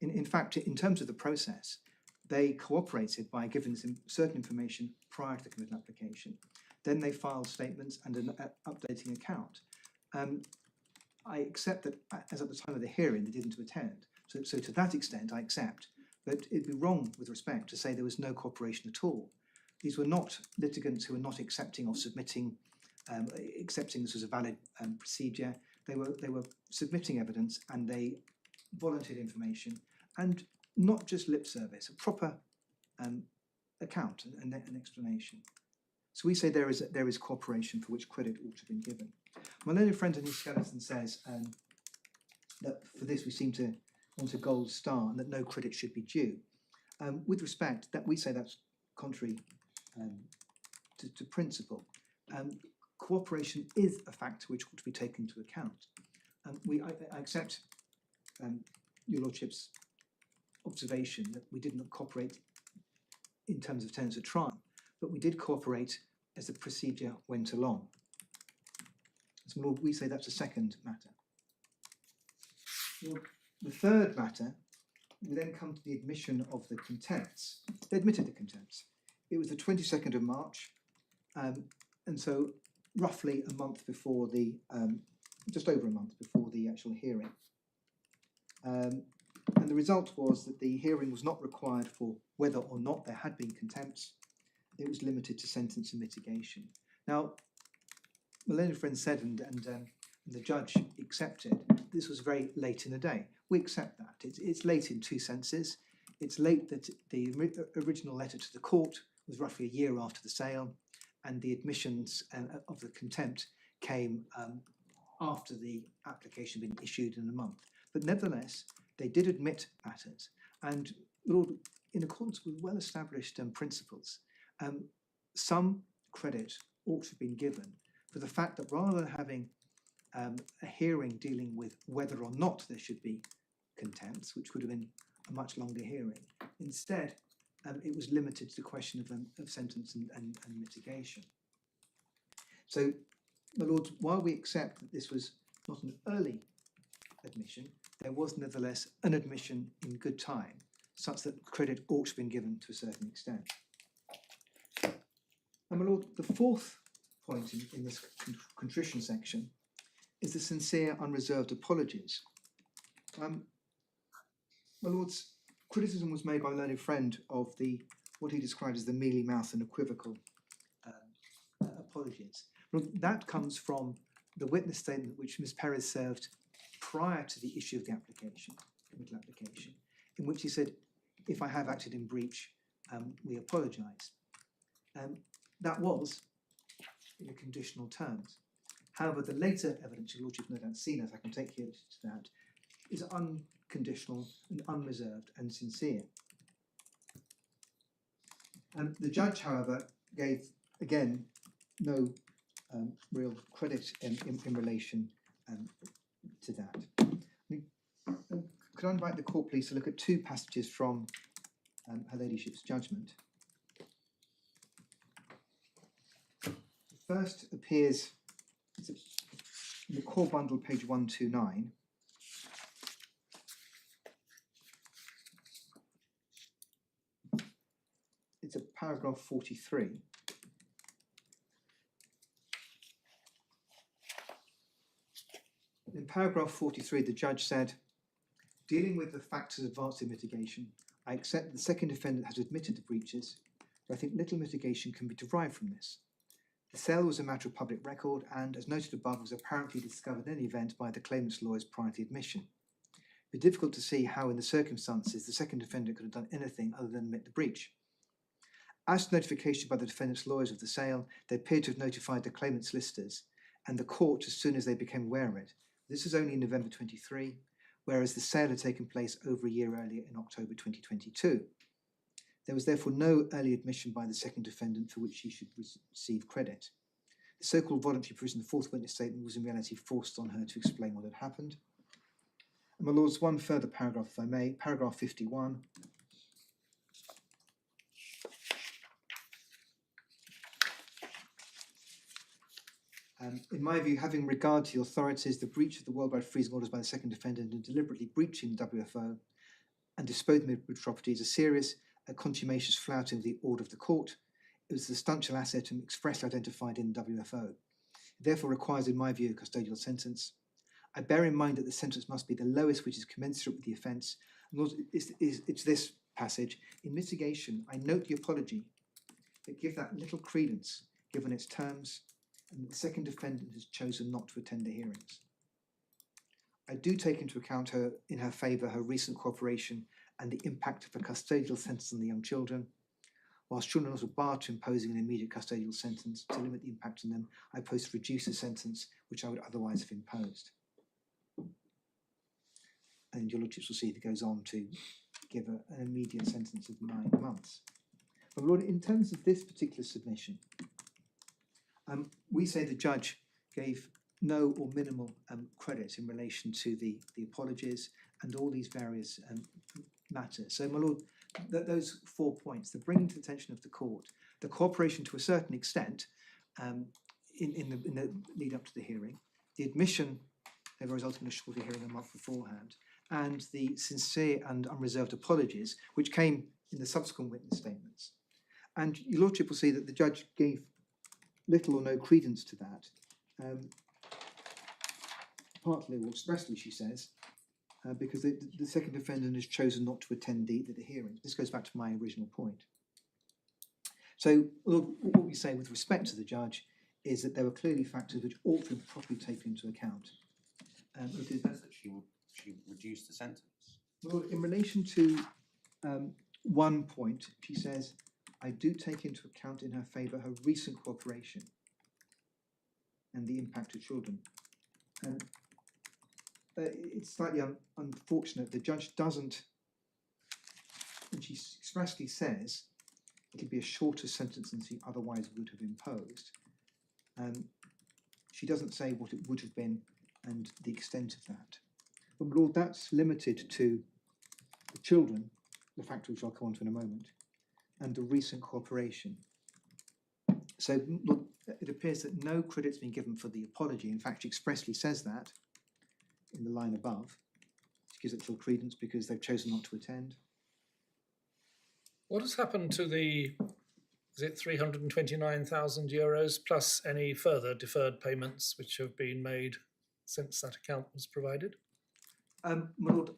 In fact, in terms of the process, they cooperated by giving us certain information prior to the committal application. Then they filed statements and an updating account. I accept that, as at the time of the hearing, they didn't attend. So to that extent, I accept. But it'd be wrong, with respect, to say there was no cooperation at all. These were not litigants who were not accepting or submitting, accepting this as a valid procedure. They were submitting evidence, and they volunteered information, and not just lip service, a proper account and an explanation. So we say there is cooperation for which credit ought to have been given. My learned friend in his skeleton says that for this we seem to want a gold star and that no credit should be due. With respect, that we say that's contrary to principle. Cooperation is a factor which ought to be taken into account. I accept your lordship's observation that we did not cooperate in terms of tenets of trial, but we did cooperate as the procedure went along. So we say that's a second matter. Well, the third matter, we then come to the admission of the contempts. They admitted the contempts. It was the 22nd of March, and so roughly a month before the, just over a month before the actual hearing. And the result was that the hearing was not required for whether or not there had been contempts. It was limited to sentence and mitigation. Now, my learned friend said, and the judge accepted, this was very late in the day. We accept that. It's late in two senses. It's late that the original letter to the court was roughly a year after the sale, and the admissions of the contempt came after the application had been issued in a month. But nevertheless, they did admit matters, and in accordance with well-established principles, some credit ought to have been given for the fact that rather than having a hearing dealing with whether or not there should be contempts, which would have been a much longer hearing, instead it was limited to the question of sentence and mitigation. So, my lords, while we accept that this was not an early admission, there was nevertheless an admission in good time, such that credit ought to have been given to a certain extent. And my lord, the fourth point in this contrition section is the sincere, unreserved apologies. My lords, criticism was made by a learned friend of what he described as the mealy-mouthed and equivocal apologies. That comes from the witness statement which Ms. Perez served prior to the issue of the application, committal application, in which he said, if I have acted in breach, we apologise. That was in the conditional terms. However, the later evidence your lordship no doubt seen, as I can take here to that, is unconditional and unreserved and sincere. The judge, however, gave, again, no real credit in relation to that. Could I invite the court, please, to look at two passages from Her Ladyship's judgment. The first appears in the core bundle, page 129. It's a paragraph 43. In paragraph 43, the judge said, dealing with the factors advanced in mitigation, I accept that the second defendant has admitted the breaches, but I think little mitigation can be derived from this. The sale was a matter of public record and, as noted above, was apparently discovered in any event by the claimant's lawyers prior to the admission. It would be difficult to see how, in the circumstances, the second defendant could have done anything other than admit the breach. As to notification by the defendant's lawyers of the sale, they appeared to have notified the claimant's solicitors and the court as soon as they became aware of it. This was only in November 23, whereas the sale had taken place over a year earlier in October 2022. There was therefore no early admission by the second defendant for which she should receive credit. The so-called voluntary provision of the fourth witness statement was in reality forced on her to explain what had happened. And my lords, one further paragraph, if I may, paragraph 51. In my view, having regard to the authorities, the breach of the worldwide freezing orders by the second defendant and deliberately breaching the WFO and disposing of property is a serious, contumacious flouting of the order of the court. It was a substantial asset and expressly identified in the WFO. It therefore requires, in my view, a custodial sentence. I bear in mind that the sentence must be the lowest which is commensurate with the offence. It's this passage. In mitigation, I note the apology, but give that little credence, given its terms, and the second defendant has chosen not to attend the hearings. I do take into account in her favour her recent cooperation and the impact of a custodial sentence on the young children. Whilst children are not a bar to imposing an immediate custodial sentence, to limit the impact on them, I propose to reduce the sentence which I would otherwise have imposed. And your lordships will see that it goes on to give an immediate sentence of 9 months. But Lord, in terms of this particular submission, we say the judge gave no or minimal credit in relation to the apologies and all these various matters. So, my lord, those 4 points, the bringing to the attention of the court, the cooperation to a certain extent in the lead up to the hearing, the admission as a result of a shorter hearing a month beforehand, and the sincere and unreserved apologies which came in the subsequent witness statements. And your lordship will see that the judge gave little or no credence to that, partly or expressly, she says, because the second defendant has chosen not to attend the hearing. This goes back to my original point. So what we say with respect to the judge is that there were clearly factors which ought to be properly taken into account. It says that she reduced the sentence. Well, in relation to one point, she says, I do take into account in her favour her recent cooperation and the impact of children. It's slightly unfortunate. The judge doesn't, and she expressly says it'll be a shorter sentence than she otherwise would have imposed. She doesn't say what it would have been and the extent of that. But Lord, that's limited to the children, the factor which I'll come on to in a moment, and the recent cooperation. So look, it appears that no credit's been given for the apology. In fact, she expressly says that in the line above. She gives it full credence because they've chosen not to attend. What has happened to the, is it €329,000 plus any further deferred payments which have been made since that account was provided? My lord,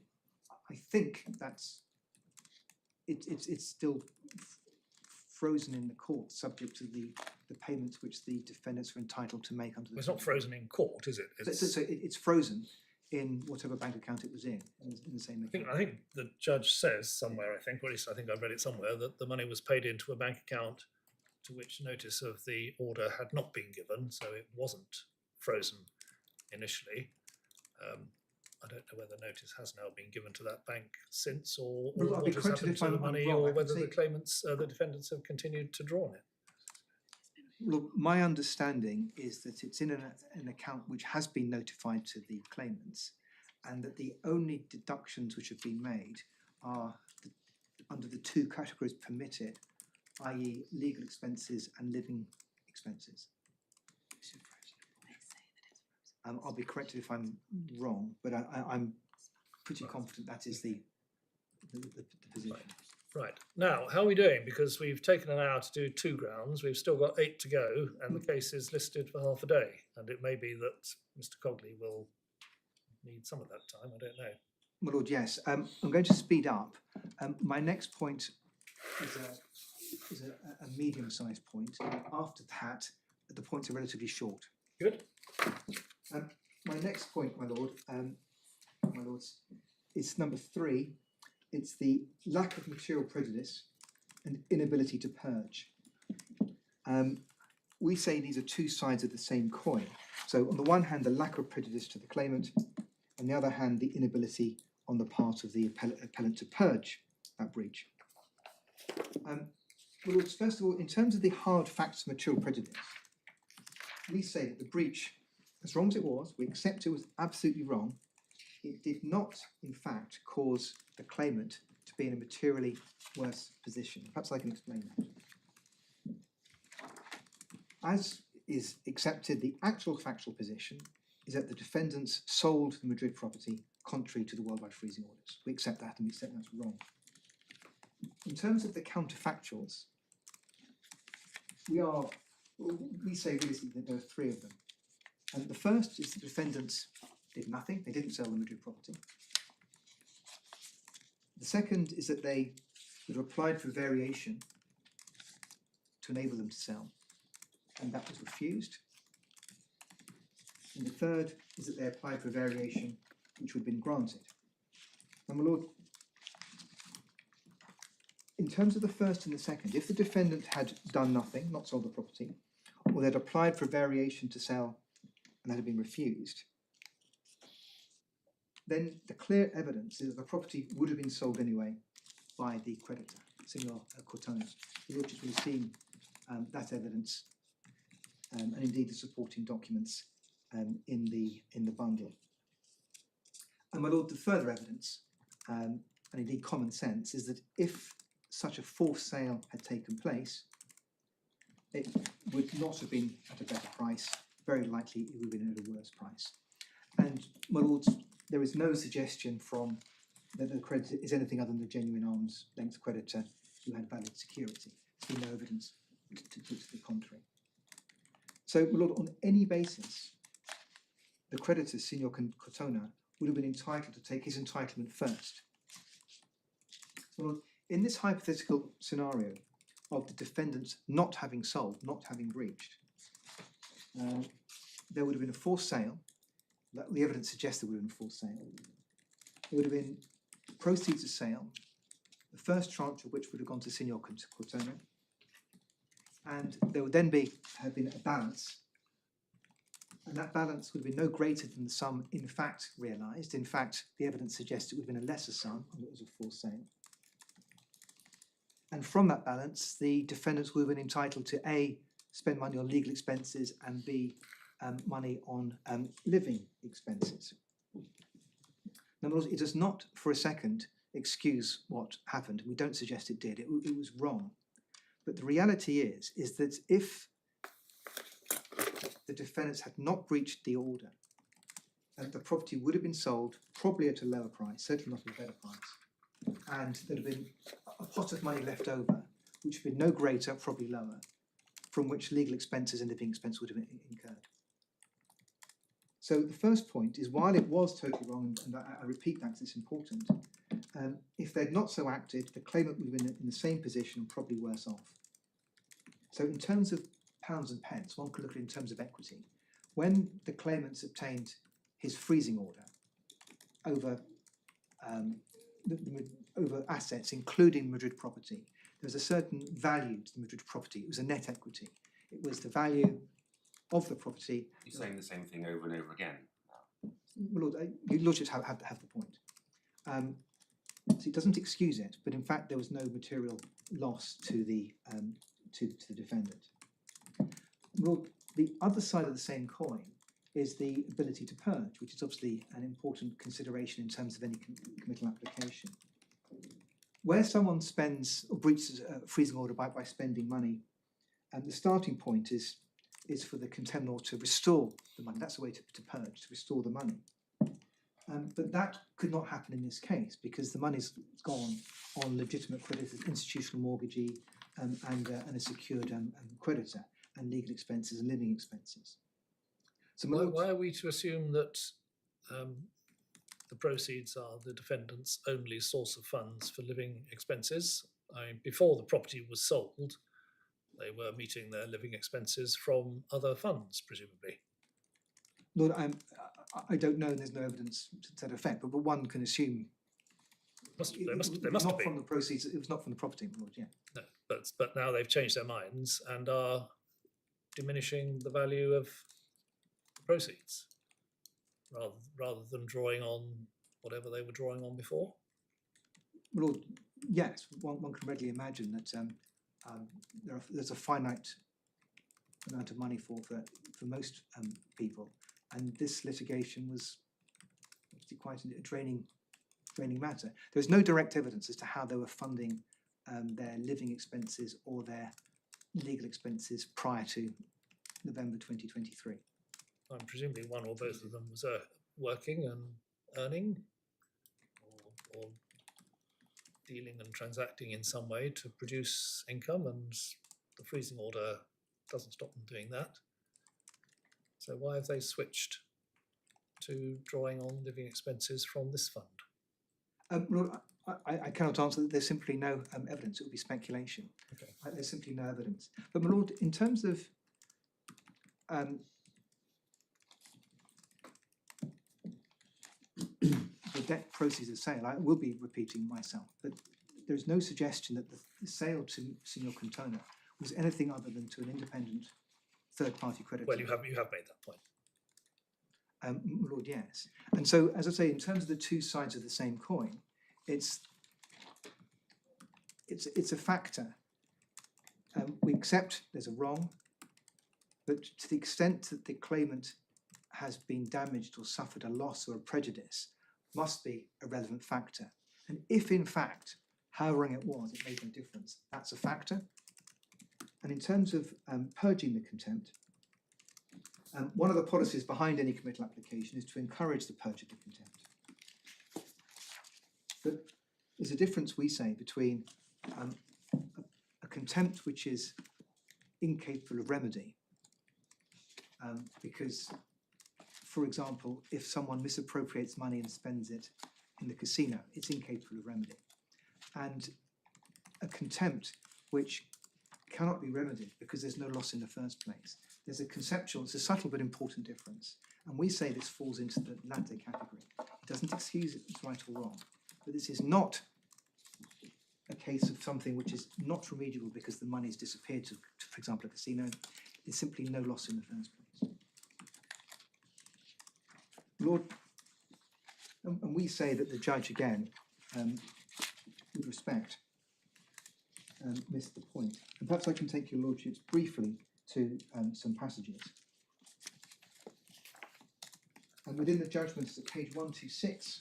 I think that's it's still frozen in the court, subject to the payments which the defendants are entitled to make under the. Well, it's not frozen in court, is it? So it's frozen in whatever bank account it was in the same account. I think the judge says somewhere, I think, or at least I think I've read it somewhere, that the money was paid into a bank account to which notice of the order had not been given, so it wasn't frozen initially. I don't know whether notice has now been given to that bank since, or what has happened to the money, or whether the claimants, the defendants, have continued to draw on it. Look, my understanding is that it's in an account which has been notified to the claimants, and that the only deductions which have been made are under the 2 categories permitted, i.e. legal expenses and living expenses. I'll be corrected if I'm wrong, but I'm pretty confident that is the position. Right. Now, how are we doing? Because we've taken an hour to do 2 grounds. We've still got 8 to go, and the case is listed for half a day. And it may be that Mr. Cogley will need some of that time. I don't know. My lord, yes. I'm going to speed up. My next point is a medium-sized point. After that, the points are relatively short. Good. My next point, my lord, my lords, is number 3. It's the lack of material prejudice and inability to purge. We say these are 2 sides of the same coin. So on the one hand, the lack of prejudice to the claimant, on the other hand, the inability on the part of the appellant to purge that breach. Well, lords, first of all, in terms of the hard facts of material prejudice, we say that the breach, as wrong as it was, we accept it was absolutely wrong. It did not, in fact, cause the claimant to be in a materially worse position. Perhaps I can explain that. As is accepted, the actual factual position is that the defendants sold the Madrid property contrary to the worldwide freezing orders. We accept that, and we accept that's wrong. In terms of the counterfactuals, we say realistically that there are 3 of them. And the first is the defendants did nothing, they didn't sell the Madrid property. The second is that they would have applied for variation to enable them to sell, and that was refused. And the third is that they applied for variation which would have been granted. Now, my lord, in terms of the first and the second, if the defendant had done nothing, not sold the property, or they'd applied for a variation to sell and that had been refused, then the clear evidence is that the property would have been sold anyway by the creditor, Signor Cortona. The Lordship will have seen that evidence and indeed the supporting documents in the bundle. And my lord, the further evidence and indeed common sense is that if such a forced sale had taken place, it would not have been at a better price. Very likely it would have been at a worse price. And my lords, there is no suggestion from that the creditor is anything other than a genuine arm's length creditor who had valid security. There's been no evidence to the contrary. So, my lord, on any basis, the creditor, Signor Cortona, would have been entitled to take his entitlement first. So, Lord, in this hypothetical scenario of the defendant not having sold, not having breached, there would have been a forced sale. The evidence suggests there would have been a forced sale. There would have been proceeds of sale, the first tranche of which would have gone to Signor Cortona, and there would then have been a balance, and that balance would have been no greater than the sum in fact realised. In fact, the evidence suggests it would have been a lesser sum, and it was a forced sale. And from that balance, the defendants would have been entitled to A, spend money on legal expenses, and B, money on living expenses. Now, it does not for a second excuse what happened. We don't suggest it did. It was wrong. But the reality is that if the defendants had not breached the order, the property would have been sold probably at a lower price, certainly not at a better price. And there'd have been a pot of money left over, which would have been no greater, probably lower, from which legal expenses and living expenses would have been incurred. So the first point is, while it was totally wrong, and I repeat that because it's important, if they'd not so acted, the claimant would have been in the same position, probably worse off. So in terms of pounds and pence, one could look at it in terms of equity. When the claimant's obtained his freezing order over over assets, including Madrid property, there was a certain value to the Madrid property. It was a net equity. It was the value of the property. You're saying the same thing over and over again. Well, Lord, your lordships have the point. So it doesn't excuse it, but in fact there was no material loss to the defendant. Well, the other side of the same coin is the ability to purge, which is obviously an important consideration in terms of any committal application. Where someone spends or breaches a freezing order by spending money, and the starting point is for the contempt law to restore the money. That's the way to purge, to restore the money. But that could not happen in this case because the money's gone on legitimate creditors, institutional mortgagee, and a secured creditor, and legal expenses and living expenses. So why are we to assume that the proceeds are the defendant's only source of funds for living expenses? I mean, before the property was sold, they were meeting their living expenses from other funds, presumably. Lord, I don't know, and there's no evidence to that effect, but one can assume There must not be. from the proceeds. It was not from the property, Lord. Yeah. No, but now they've changed their minds and are diminishing the value of the proceeds, rather than drawing on whatever they were drawing on before. Lord, yes, one can readily imagine that there's a finite amount of money for most people, and this litigation was quite a draining matter. There's no direct evidence as to how they were funding their living expenses or their legal expenses prior to November 2023. Presumably one or both of them was working and earning, or dealing and transacting in some way to produce income, and the freezing order doesn't stop them doing that. So why have they switched to drawing on living expenses from this fund? Lord, I cannot answer that. There's simply no evidence. It would be speculation. Okay. There's simply no evidence. But my lord, in terms of debt proceeds of sale, I will be repeating myself, but there's no suggestion that the sale to Signor Cantona was anything other than to an independent third-party creditor. Well, you have made that point. My Lord, yes. And so, as I say, in terms of the two sides of the same coin, it's a factor. We accept there's a wrong, but to the extent that the claimant has been damaged or suffered a loss or a prejudice, must be a relevant factor. And if in fact, how wrong it was, it made no difference, that's a factor. And in terms of purging the contempt, one of the policies behind any committal application is to encourage the purge of the contempt. But there's a difference, we say, between a contempt which is incapable of remedy, because, for example, if someone misappropriates money and spends it in the casino, it's incapable of remedy. And a contempt which cannot be remedied because there's no loss in the first place. There's a conceptual, it's a subtle but important difference. And we say this falls into the latter category. It doesn't excuse it, it's right or wrong. But this is not a case of something which is not remediable because the money's disappeared to, for example, a casino. There's simply no loss in the first place. Lord, and we say that the judge, again, with respect, missed the point. And perhaps I can take your lordships briefly to some passages. And within the judgments at page 126,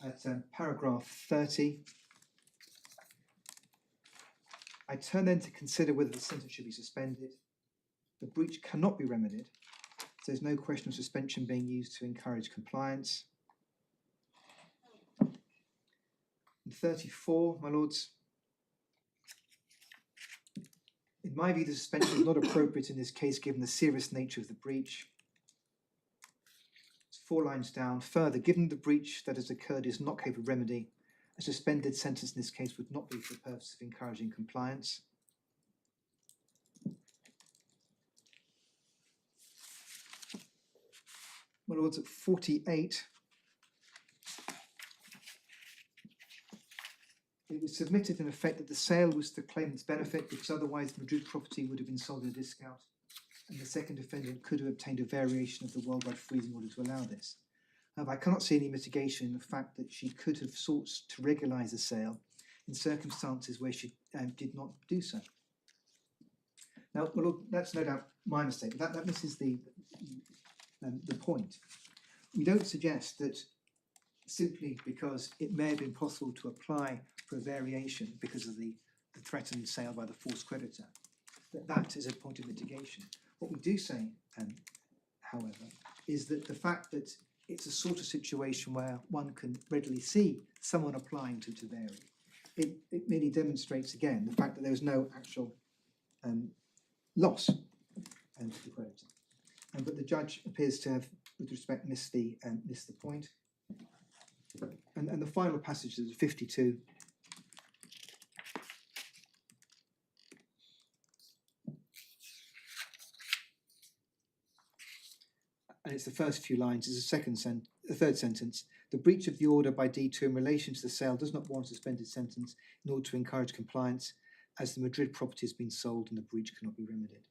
at paragraph 30, I turn then to consider whether the sentence should be suspended. The breach cannot be remedied. So there's no question of suspension being used to encourage compliance. And 34, my lords, in my view, the suspension is not appropriate in this case given the serious nature of the breach. It's 4 lines down. Further, given the breach that has occurred is not capable of remedy, a suspended sentence in this case would not be for the purpose of encouraging compliance. My lords, at 48, it was submitted in effect that the sale was to the claimant's benefit because otherwise the Madrid property would have been sold at a discount and the second defendant could have obtained a variation of the worldwide freezing order to allow this. However, I cannot see any mitigation in the fact that she could have sought to regulise the sale in circumstances where she did not do so. Now, my lord, that's no doubt my mistake, but that misses the point. We don't suggest that simply because it may have been possible to apply for a variation because of the threatened sale by the forced creditor, that is a point of mitigation. What we do say, however, is that the fact that it's a sort of situation where one can readily see someone applying to vary, it merely demonstrates again the fact that there was no actual loss to the creditor. But the judge appears to have, with respect, missed the point. And the final passage is 52. And it's the first few lines, is the third sentence. The breach of the order by D2 in relation to the sale does not warrant a suspended sentence in order to encourage compliance, as the Madrid property has been sold and the breach cannot be remedied.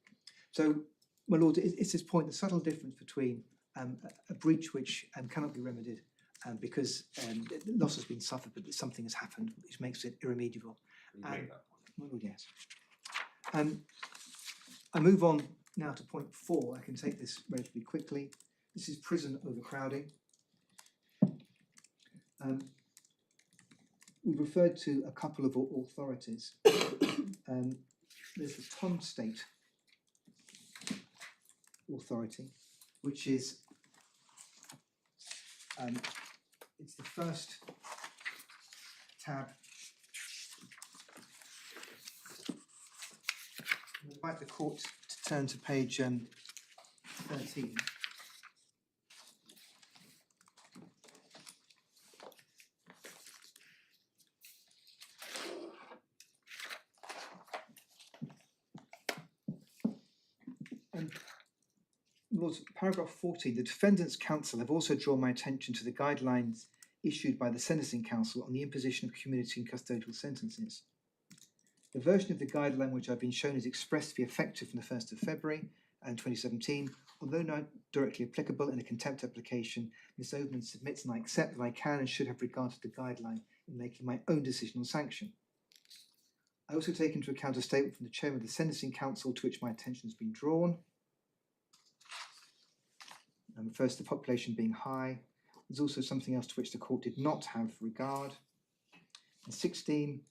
So, my lord, it's this point, the subtle difference between a breach which cannot be remedied because loss has been suffered, but something has happened which makes it irremediable. You made that point. My lord, yes. I move on now to point 4. I can take this relatively quickly. This is prison overcrowding. We've referred to a couple of authorities. There's the Tom State Authority, which is it's the first tab. I'd invite the court to turn to page 13. Lords, paragraph 14, the Defendants Council have also drawn my attention to the guidelines issued by the Sentencing Council on the imposition of community and custodial sentences. The version of the guideline which I've been shown is expressed to be effective from the 1st of February 2017. Although not directly applicable in a contempt application, Ms Overman submits and I accept that I can and should have regard to the guideline in making my own decision on sanction. I also take into account a statement from the Chairman of the Sentencing Council to which my attention has been drawn. First, the population being high. There's also something else to which the court did not have regard. And 16,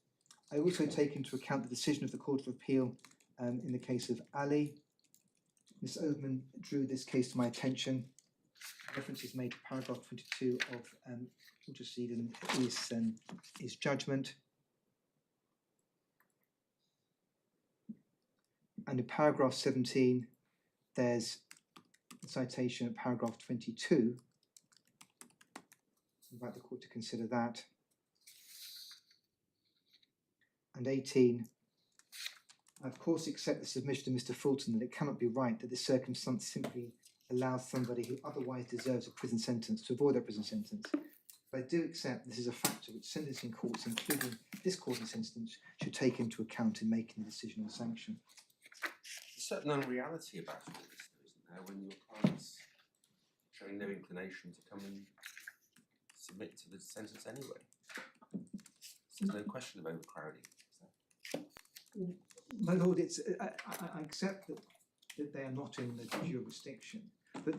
I also take into account the decision of the Court of Appeal in the case of Ali. Ms Overman drew this case to my attention. Reference is made to paragraph 22 of antecedent is judgment. And in paragraph 17, there's a citation of paragraph 22. I invite the court to consider that. And 18, I of course accept the submission of Mr Fulton that it cannot be right that this circumstance simply allows somebody who otherwise deserves a prison sentence to avoid a prison sentence. But I do accept this is a factor which sentencing courts, including this court in this instance, should take into account in making the decision on sanction. There's a certain unreality about all this, though, isn't there, when your client's showing no inclination to come and submit to the sentence anyway? So there's no question of overcrowding, is there? My lord, it's, I accept that they are not in the jurisdiction, but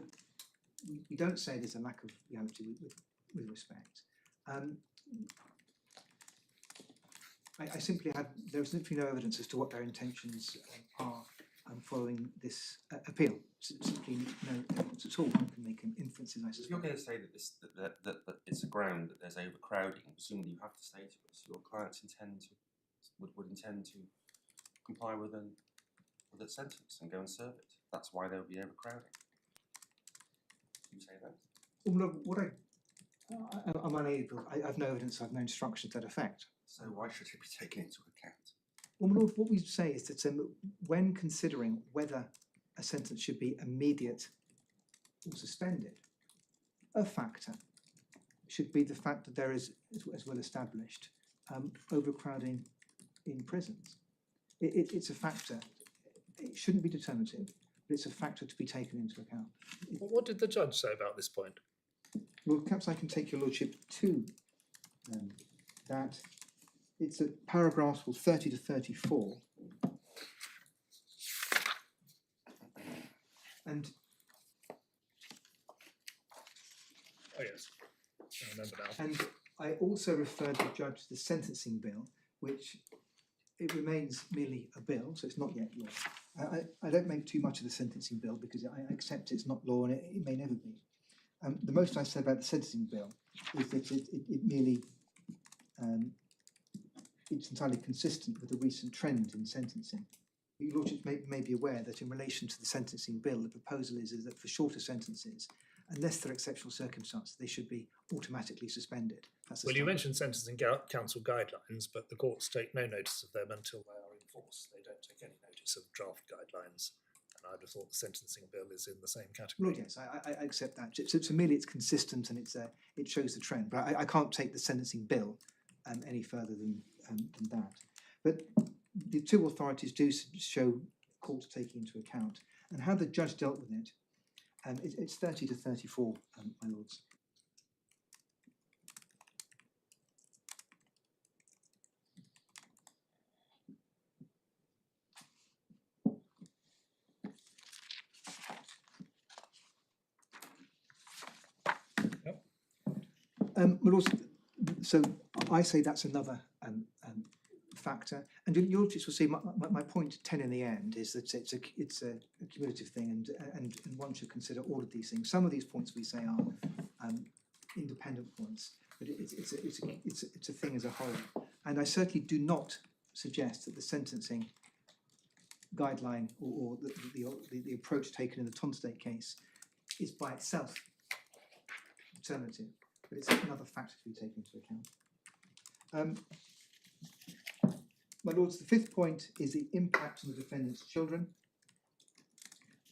we don't say there's a lack of reality with respect. I simply had, there is simply no evidence as to what their intentions are following this appeal. Simply no evidence at all. One can make inferences, I If suspect. you're going to say that this that it's a ground that there's overcrowding, presumably you have to say to us your clients would intend to comply with a sentence and go and serve it. That's why there would be overcrowding. Can you say that? Well, look, what I'm unable, I have no evidence, I have no instruction to that effect. So why should it be taken into account? Well, my lord, what we say is that when considering whether a sentence should be immediate or suspended, a factor should be the fact that there is, as well established, overcrowding in prisons. It's a factor. It shouldn't be determinative, but it's a factor to be taken into account. What did the judge say about this point? Well, perhaps I can take your lordship to that. It's at paragraphs 30 to 34. And Oh yes, I remember now. And I also referred the judge to the sentencing bill, which it remains merely a bill, so it's not yet law. I don't make too much of the sentencing bill because I accept it's not law and it may never be. The most I say about the sentencing bill is that it merely, it's entirely consistent with the recent trend in sentencing. Your Lordship may be aware that in relation to the sentencing bill, the proposal is that for shorter sentences, unless there are exceptional circumstances, they should be automatically suspended. That's the Well, you standard. mentioned Sentencing Council guidelines, but the courts take no notice of them until they are in force. They don't take any notice of draft guidelines. And I'd have thought the sentencing bill is in the same category. Lord, yes, I accept that. So merely it's consistent and it shows the trend. But I can't take the sentencing bill any further than that. But the two authorities do show courts taking into account. And how the judge dealt with it, it's 30 to 34, my lords. But also, so I say that's another factor, and your lordships will see my point 10 in the end is that it's a cumulative thing, and one should consider all of these things. Some of these points we say are independent points, but it's a thing as a whole. And I certainly do not suggest that the sentencing guideline or the approach taken in the Tonstate case is by itself determinative. But it's another factor to be taken into account. My lords, the fifth point is the impact on the defendant's children.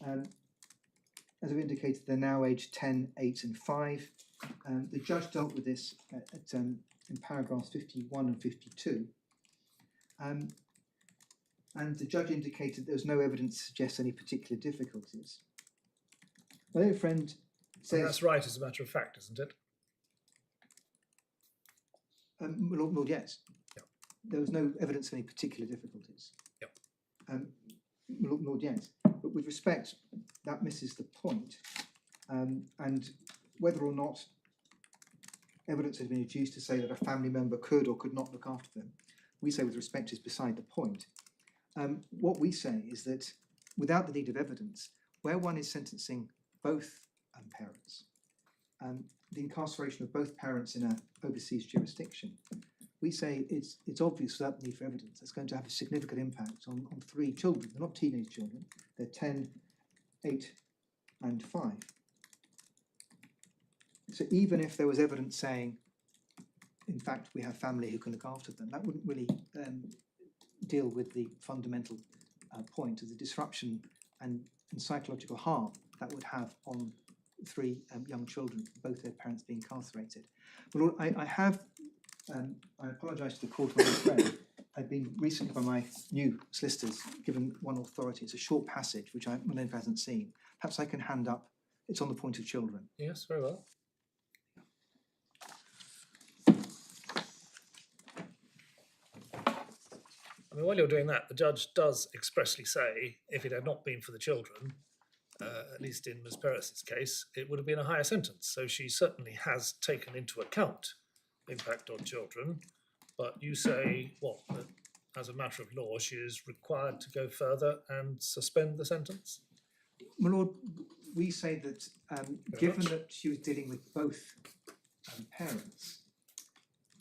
As I've indicated, they're now aged 10, 8 and 5. The judge dealt with this in paragraphs 51 and 52. And the judge indicated there was no evidence to suggest any particular difficulties. My little friend says... And that's right as a matter of fact, isn't it? Lord, yes. Yeah. There was no evidence of any particular difficulties. Yeah. Lord, yes. But with respect, that misses the point. And whether or not evidence has been adduced to say that a family member could or could not look after them, we say with respect is beside the point. What we say is that without the need of evidence, where one is sentencing both parents, the incarceration of both parents in an overseas jurisdiction, we say it's obvious without the need for evidence it's going to have a significant impact on 3 children. They're not teenage children, they're 10, 8 and 5. So even if there was evidence saying, in fact, we have family who can look after them, that wouldn't really deal with the fundamental point of the disruption and psychological harm that would have on 3 young children, both their parents being incarcerated. But Lord, I apologise to the court on this read. I've been recently by my new solicitors given one authority. It's a short passage which Malone hasn't seen. Perhaps I can hand up. It's on the point of children. Yes, very well. I mean, while you're doing that, the judge does expressly say, if it had not been for the children, at least in Ms. Perez's case, it would have been a higher sentence. So she certainly has taken into account impact on children. But you say, what, that as a matter of law, she is required to go further and suspend the sentence? My Lord, we say that given that she was dealing with both parents,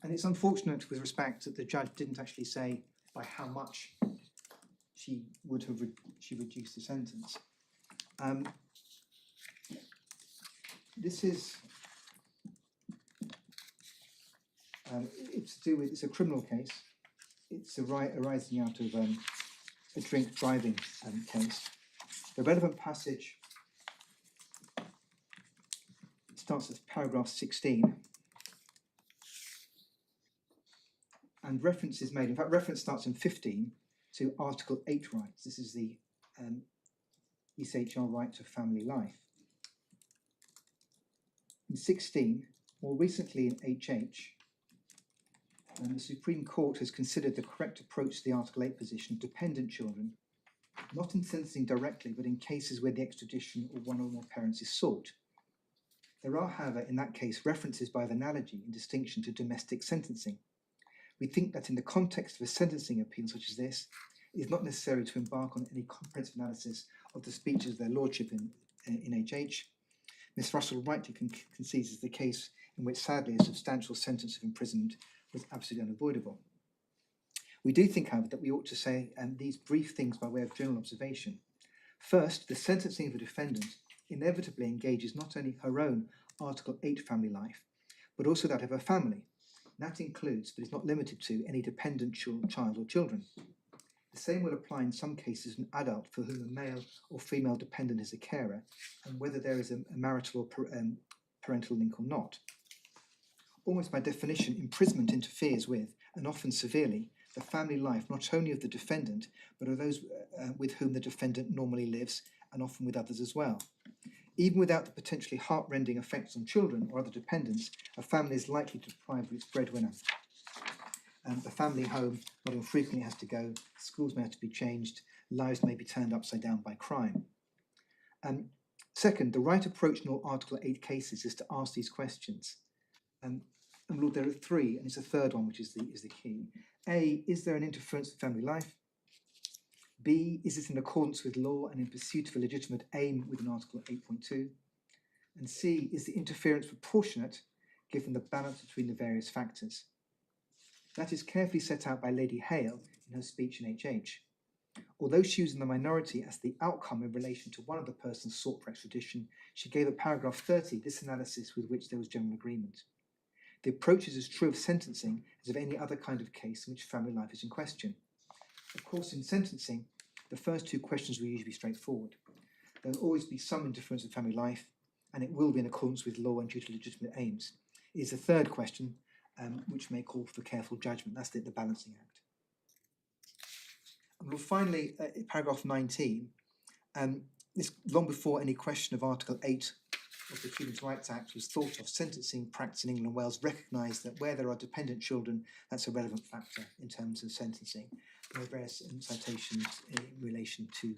and it's unfortunate with respect that the judge didn't actually say by how much she would have she reduced the sentence. This is it's to do with, it's a criminal case. It's arising out of a drink driving case. The relevant passage starts at paragraph 16, and reference is made. In fact, reference starts in 15 to Article 8 rights. This is the ECHR right to family life. In 16, more recently in HH, the Supreme Court has considered the correct approach to the Article 8 position of dependent children, not in sentencing directly, but in cases where the extradition of one or more parents is sought. There are, however, in that case, references by analogy in distinction to domestic sentencing. We think that in the context of a sentencing appeal such as this, it is not necessary to embark on any comprehensive analysis of the speeches of their lordship in HH. Ms. Russell rightly concedes is the case in which, sadly, a substantial sentence of imprisonment was absolutely unavoidable. We do think, however, that we ought to say these brief things by way of general observation. First, the sentencing of a defendant inevitably engages not only her own Article 8 family life, but also that of her family. And that includes, but is not limited to, any dependent child or children. The same will apply in some cases to an adult for whom a male or female dependent is a carer, and whether there is a marital or parental link or not. Almost by definition, imprisonment interferes with, and often severely, the family life not only of the defendant, but of those with whom the defendant normally lives, and often with others as well. Even without the potentially heart-rending effects on children or other dependents, a family is likely to deprive of its breadwinner. The family home not infrequently has to go, schools may have to be changed, lives may be turned upside down by crime. Second, the right approach in all Article 8 cases is to ask these questions. And Lord, there are 3, and it's a third one which is the key. A, is there an interference with family life? B, is it in accordance with law and in pursuit of a legitimate aim within Article 8.2? And C, is the interference proportionate given the balance between the various factors? That is carefully set out by Lady Hale in her speech in HH. Although she was in the minority as the outcome in relation to one of the persons sought for extradition, she gave at paragraph 30 this analysis with which there was general agreement. The approach is as true of sentencing as of any other kind of case in which family life is in question. Of course, in sentencing, the first 2 questions will usually be straightforward. there will always be some interference with family life, and it will be in accordance with law and due to legitimate aims. It is the third question, which may call for careful judgment. That's the balancing act. And finally, paragraph 19, this long before any question of Article 8 of the Human Rights Act was thought of, sentencing practice in England and Wales recognised that where there are dependent children, that's a relevant factor in terms of sentencing. There are various citations in relation to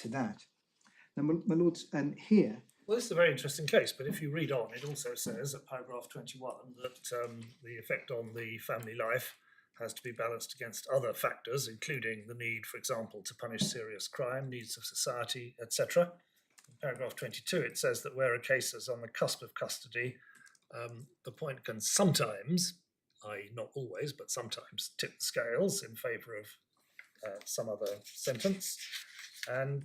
that. Now, my lords, here. Well, this is a very interesting case, but if you read on, it also says at paragraph 21 that the effect on the family life has to be balanced against other factors, including the need, for example, to punish serious crime, needs of society, etc. In paragraph 22, it says that where a case is on the cusp of custody, the point can sometimes, i.e. not always, but sometimes tip the scales in favour of some other sentence. And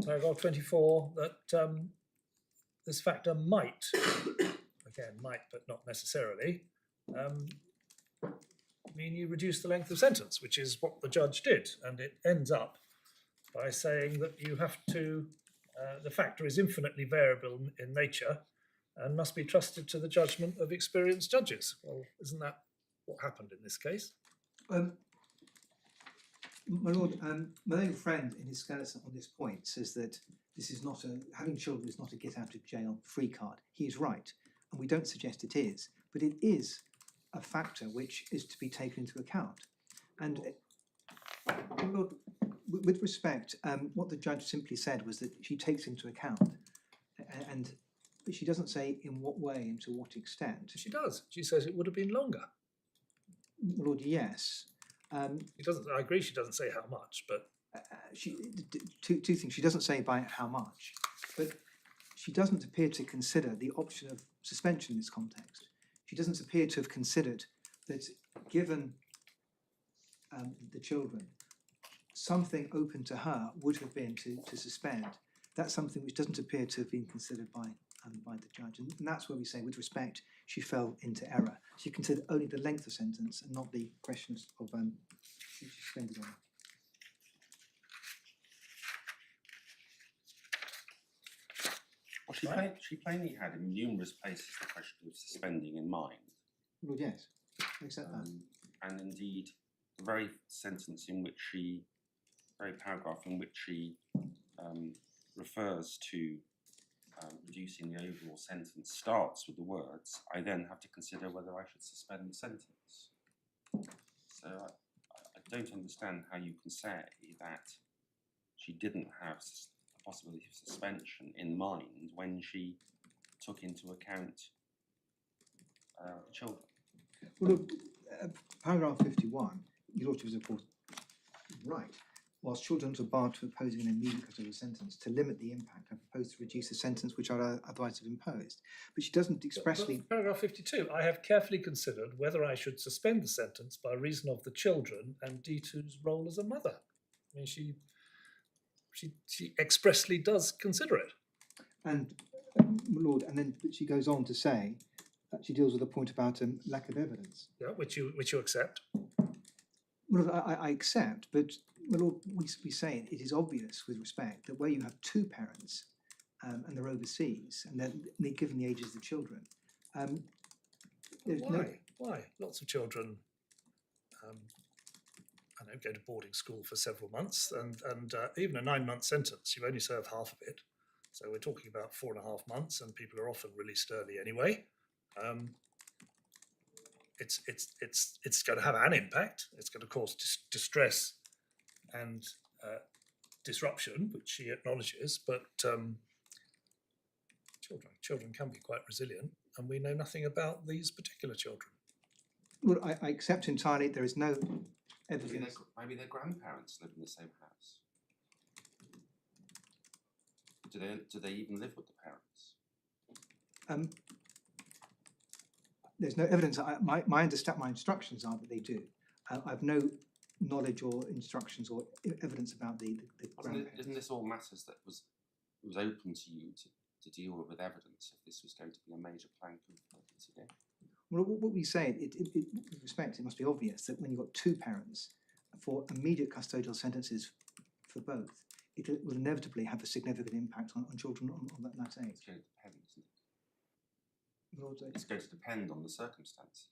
paragraph 24, that this factor might, again, might but not necessarily, mean you reduce the length of sentence, which is what the judge did. And it ends up by saying that you have to, the factor is infinitely variable in nature and must be trusted to the judgment of experienced judges. Well, isn't that what happened in this case? My lord, my own friend in his skeleton on this point says that this is not having children is not a get out of jail free card. He is right, and we don't suggest it is, but it is a factor which is to be taken into account. And my lord, with respect, what the judge simply said was that she takes into account, but she doesn't say in what way and to what extent. She does. She says it would have been longer. My lord, yes. It doesn't. I agree. She doesn't say how much, but two things. She doesn't say by how much, but she doesn't appear to consider the option of suspension in this context. She doesn't appear to have considered that, given the children, something open to her would have been to suspend. That's something which doesn't appear to have been considered by the judge, and that's where we say, with respect, she fell into error. She considered only the length of sentence and not the questions of suspended on. Well, she plainly had in numerous places the question of suspending in mind. Well, yes, I accept that. And indeed, the very sentence in which she, very paragraph in which she refers to reducing the overall sentence starts with the words, "I then have to consider whether I should suspend the sentence." So I don't understand how you can say that she didn't have the possibility of suspension in mind when she took into account the children. Well, look, paragraph 51, your lordship is of course right. Whilst children are barred from opposing an immediate cut of a sentence, to limit the impact, I propose to reduce the sentence which I'd otherwise have imposed. But she doesn't expressly. But paragraph 52, I have carefully considered whether I should suspend the sentence by reason of the children and D2's role as a mother. I mean, she expressly does consider it. And, my lord, and then she goes on to say that she deals with a point about lack of evidence. Yeah, which you accept. Well, I accept, but my lord, we say it is obvious with respect that where you have two parents and they're overseas and they're given the ages of the children. Why? Lots of children go to boarding school for several months, and even a 9-month sentence, you only serve half of it. So we're talking about 4.5 months, and people are often released early anyway. It's going to have an impact. It's going to cause distress and disruption, which she acknowledges. But children can be quite resilient, and we know nothing about these particular children. Well, I accept entirely. There is no evidence. Maybe their grandparents live in the same house. Do they even live with the parents? There's no evidence. My instructions are that they do. I've no knowledge or instructions or evidence about the grandparents. Isn't this all matters that was open to you to deal with evidence if this was going to be a major plank of litigation? Well, what we say, with respect, it must be obvious that when you've got two parents for immediate custodial sentences for both, it will inevitably have a significant impact on children on that age. It's going to depend, isn't it? Lord, It's going to depend on the circumstances.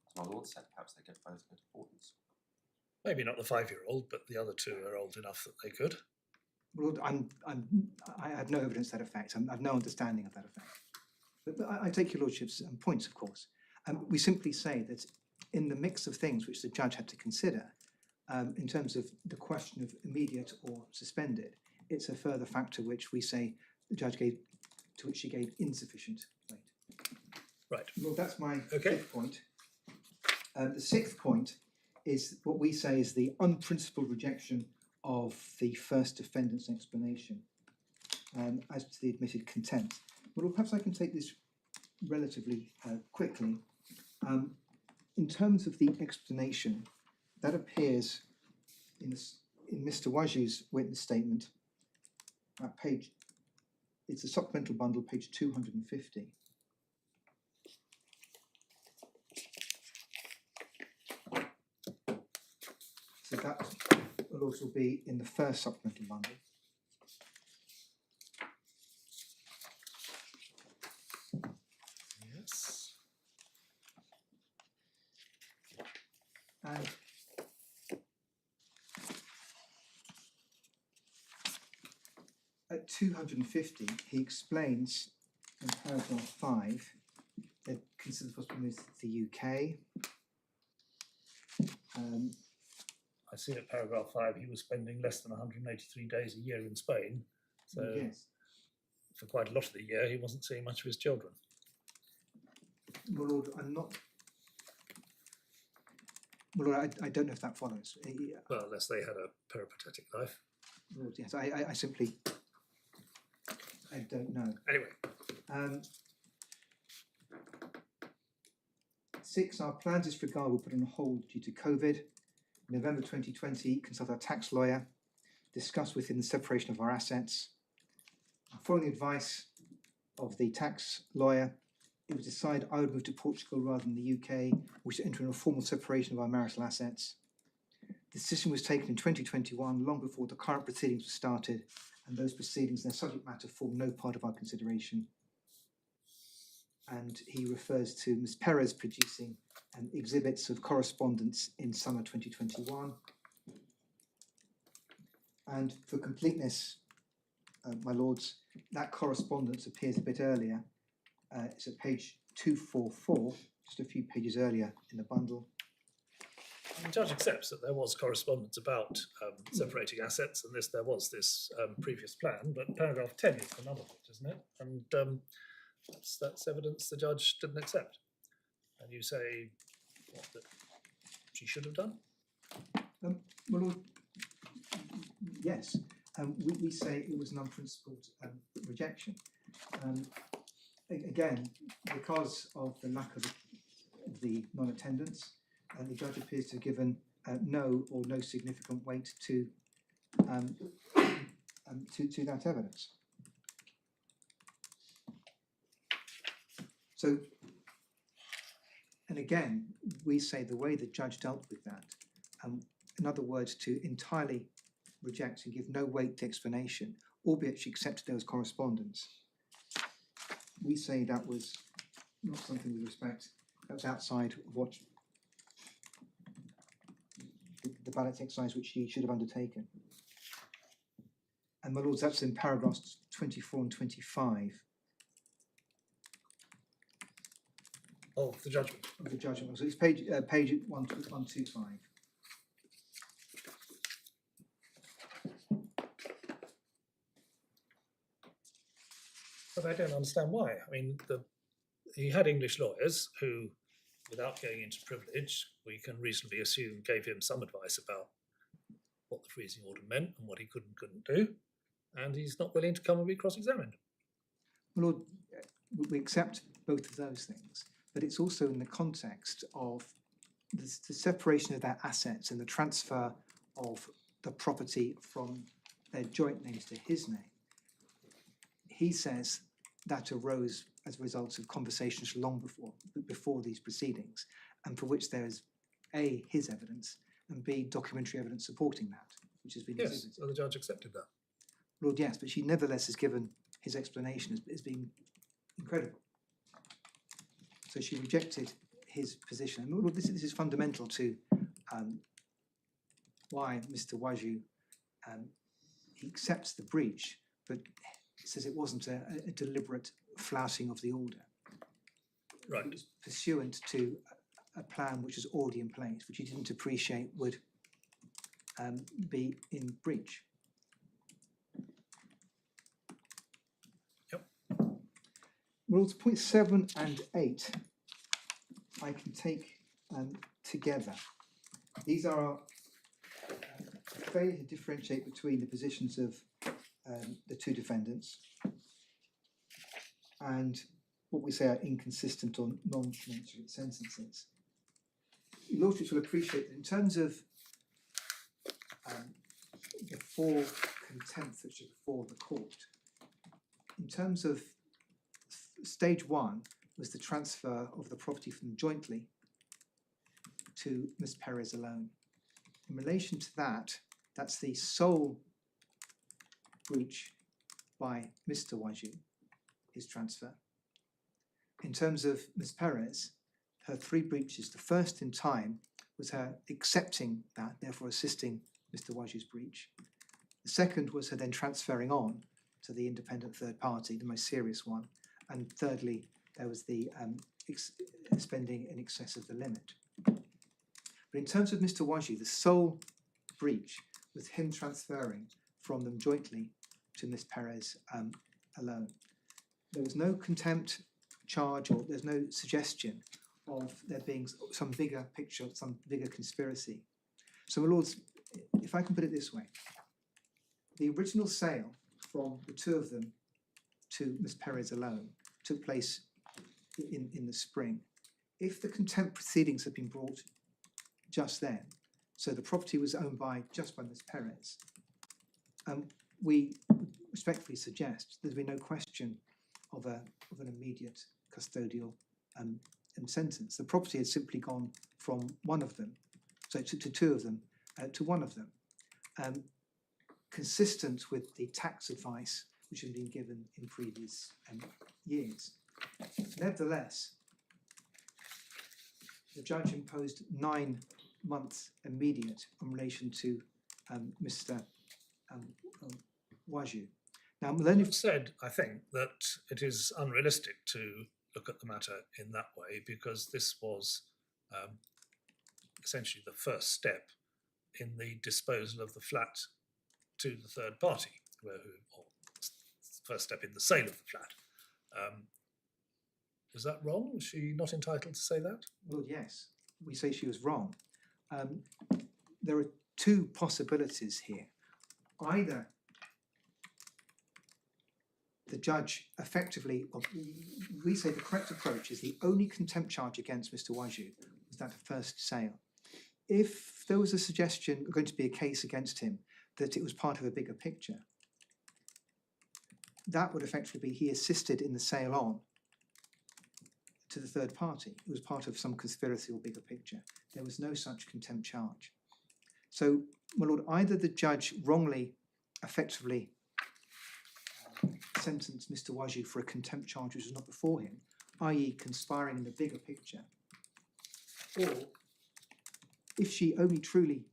As my lord said, perhaps they both go to boarding school. Maybe not the 5-year-old, but the other two are old enough that they could. Lord, I have no evidence to that effect. I have no understanding of that effect. But I take your lordship's points, of course. We simply say that in the mix of things which the judge had to consider, in terms of the question of immediate or suspended, it's a further factor which we say the judge gave, to which she gave insufficient weight. Right. Well, that's my Okay. fifth point. The sixth point is what we say is the unprincipled rejection of the first defendant's explanation as to the admitted contempt. Well, perhaps I can take this relatively quickly. In terms of the explanation, that appears in Mr. Ouajjou's witness statement at it's a supplemental bundle, page 250. So that will also be in the first supplemental bundle. Yes. And at 250, he explains in paragraph 5 that consider the possible move to the UK. I see at paragraph 5 he was spending less than 183 days a year in Spain. So Yes. for quite a lot of the year he wasn't seeing much of his children. Well, Lord, I'm not. Well, Lord, I don't know if that follows. Well, unless they had a peripatetic life. Lord, yes, I simply. I don't know. Anyway, 6, our plans as regard were put on hold due to COVID. November 2020, consult our tax lawyer, discuss within the separation of our assets. Following the advice of the tax lawyer, it was decided I would move to Portugal rather than the UK, which would enter in a formal separation of our marital assets. The decision was taken in 2021, long before the current proceedings were started, and those proceedings and their subject matter form no part of our consideration. And he refers to Ms. Perez producing exhibits of correspondence in summer 2021. And for completeness, my lords, that correspondence appears a bit earlier. It's at page 244, just a few pages earlier in the bundle. the judge accepts that there was correspondence about separating assets, and there was this previous plan, but paragraph 10 is the number, isn't it? And that's evidence the judge didn't accept. And you say what, that she should have done? Well, Lord, yes, we say it was an unprincipled rejection. Again, because of the lack of the non-attendance, the judge appears to have given no significant weight to that evidence. So, and again, we say the way the judge dealt with that, in other words, to entirely reject and give no weight to explanation, albeit she accepted there was correspondence, we say that was not something with respect, that was outside of what the ballot exercise which he should have undertaken. And my lords, that's in paragraphs 24 and 25 Of the judgment. of the judgment. So it's page 125. But I don't understand why. I mean, he had English lawyers who, without going into privilege, we can reasonably assume gave him some advice about what the freezing order meant and what he could and couldn't do, and he's not willing to come and be cross-examined. My lord, we accept both of those things, but it's also in the context of the separation of their assets and the transfer of the property from their joint names to his name. He says that arose as a result of conversations long before these proceedings, and for which there is A, his evidence, and B, documentary evidence supporting that, which has been Yes, exhibited. so the judge accepted that. Lord, yes, but she nevertheless has given his explanation as being incredible. So she rejected his position. And Lord, this is fundamental to why Mr. Ouajjou he accepts the breach, but says it wasn't a deliberate flouting of the order. Right. It was pursuant to a plan which was already in place, which he didn't appreciate would be in breach. Yep. Well, to point 7 and 8, I can take together. These are failure to differentiate between the positions of the two defendants and what we say are inconsistent or non-commensurate sentences. Your Lordships will appreciate that in terms of the 4 contempts which are before the court, in terms of stage 1 was the transfer of the property from jointly to Miss Perez alone. In relation to that, that's the sole breach by Mr. Ouajjou, his transfer. In terms of Miss Perez, her 3 breaches, the first in time was her accepting that, therefore assisting Mr. Ouajjou's breach. The second was her then transferring on to the independent third party, the most serious one. And thirdly, there was the spending in excess of the limit. But in terms of Mr. Ouajjou, the sole breach was him transferring from them jointly to Miss Perez alone. There was no contempt charge, or there's no suggestion of there being some bigger picture, some bigger conspiracy. So, my lords, if I can put it this way, the original sale from the 2 of them to Miss Perez alone took place in the spring. If the contempt proceedings had been brought just then, so the property was owned just by Miss Perez, we respectfully suggest there's been no question of an immediate custodial sentence. The property had simply gone from one of them, so to 2 of them, to one of them, consistent with the tax advice which had been given in previous years. Nevertheless, the judge imposed 9 months immediate in relation to Mr. Ouajjou. Now, You've said, I think, that it is unrealistic to look at the matter in that way because this was essentially the first step in the disposal of the flat to the third party, or first step in the sale of the flat. Is that wrong? Was she not entitled to say that? Well, yes, we say she was wrong. There are 2 possibilities here. Either the judge effectively, we say the correct approach is the only contempt charge against Mr. Ouajjou was that first sale. If there was a suggestion, going to be a case against him, that it was part of a bigger picture, that would effectively be he assisted in the sale on to the third party. It was part of some conspiracy or bigger picture. There was no such contempt charge. So, my lord, either the judge wrongly, effectively sentenced Mr. Ouajjou for a contempt charge which was not before him, i.e. conspiring in the bigger picture, or if she only truly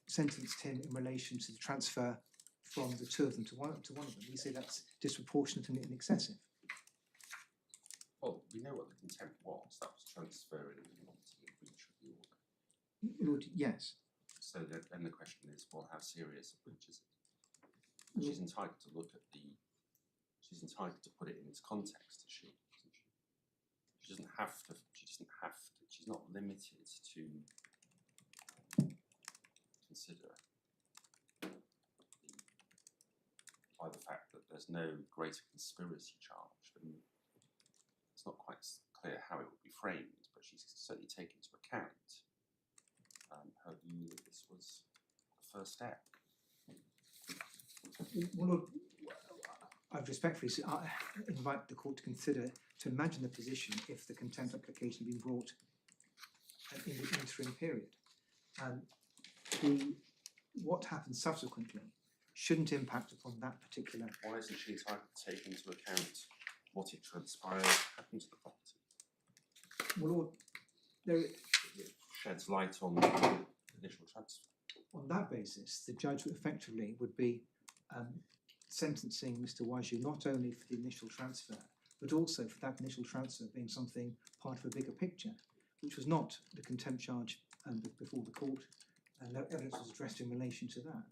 sentenced him in relation to the transfer from the 2 of them to one of them, we say that's disproportionate and excessive. Well, we know what the contempt was. That was transferring the property in breach of the order. Lord, yes. So then the question is, well, how serious a breach is it? And she's entitled to look at she's entitled to put it in its context, is she? Isn't she? She doesn't have to, she's not limited to consider by the fact that there's no greater conspiracy charge. And it's not quite clear how it would be framed, but she's certainly taken into account her view that this was the first step. Well, Lord, I'd respectfully invite the court to consider, to imagine the position if the contempt application had been brought in the interim period. what happens subsequently shouldn't impact upon that particular. Why isn't she entitled to take into account what it transpired happened to the property? Well, Lord, there, It sheds light on the initial transfer. on that basis, the judge effectively would be sentencing Mr. Ouajjou not only for the initial transfer, but also for that initial transfer being something part of a bigger picture, which was not the contempt charge before the court, and no evidence was addressed in relation to that.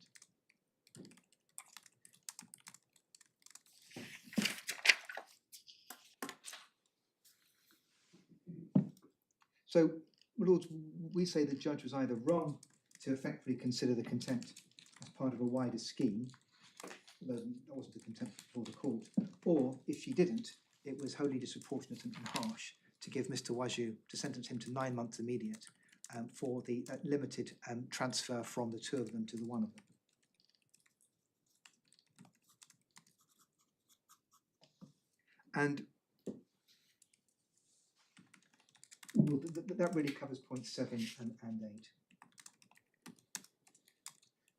So, my lords, we say the judge was either wrong to effectively consider the contempt as part of a wider scheme, though that wasn't the contempt before the court, or if she didn't, it was wholly disproportionate and harsh to give Mr. Ouajjou, to sentence him to 9 months immediate for the limited transfer from the two of them to the one of them. And well, that really covers points 7 and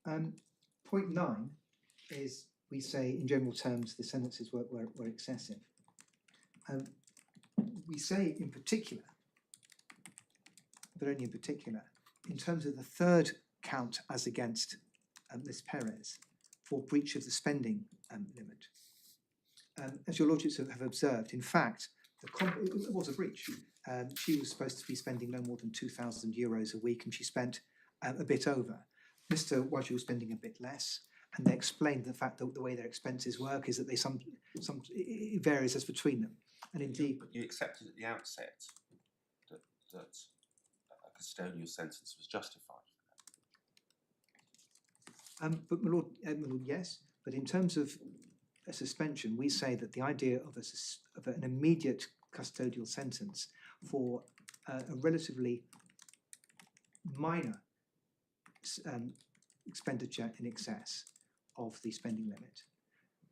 8. Point 9 is, we say in general terms, the sentences were excessive. We say in particular, but only in particular, in terms of the third count as against Ms. Perez for breach of the spending limit. As your lordships have observed, in fact, it was a breach. She was supposed to be spending no more than €2,000 a week, and she spent a bit over. Mr. Ouajjou was spending a bit less, and they explained the fact that the way their expenses work is that they it varies as between them. And indeed, But you accepted at the outset that a custodial sentence was justified. but my lord, yes. But in terms of a suspension, we say that the idea of an immediate custodial sentence for a relatively minor expenditure in excess of the spending limit,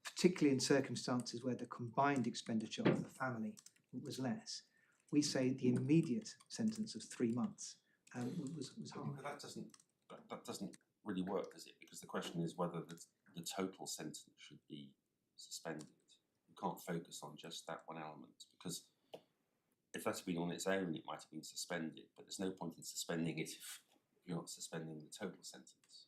particularly in circumstances where the combined expenditure of the family was less, we say the immediate sentence of 3 months was hard. But that doesn't really work, does it? Because the question is whether the total sentence should be suspended. You can't focus on just that one element, because if that had been on its own, it might have been suspended, but there's no point in suspending it if you're not suspending the total sentence.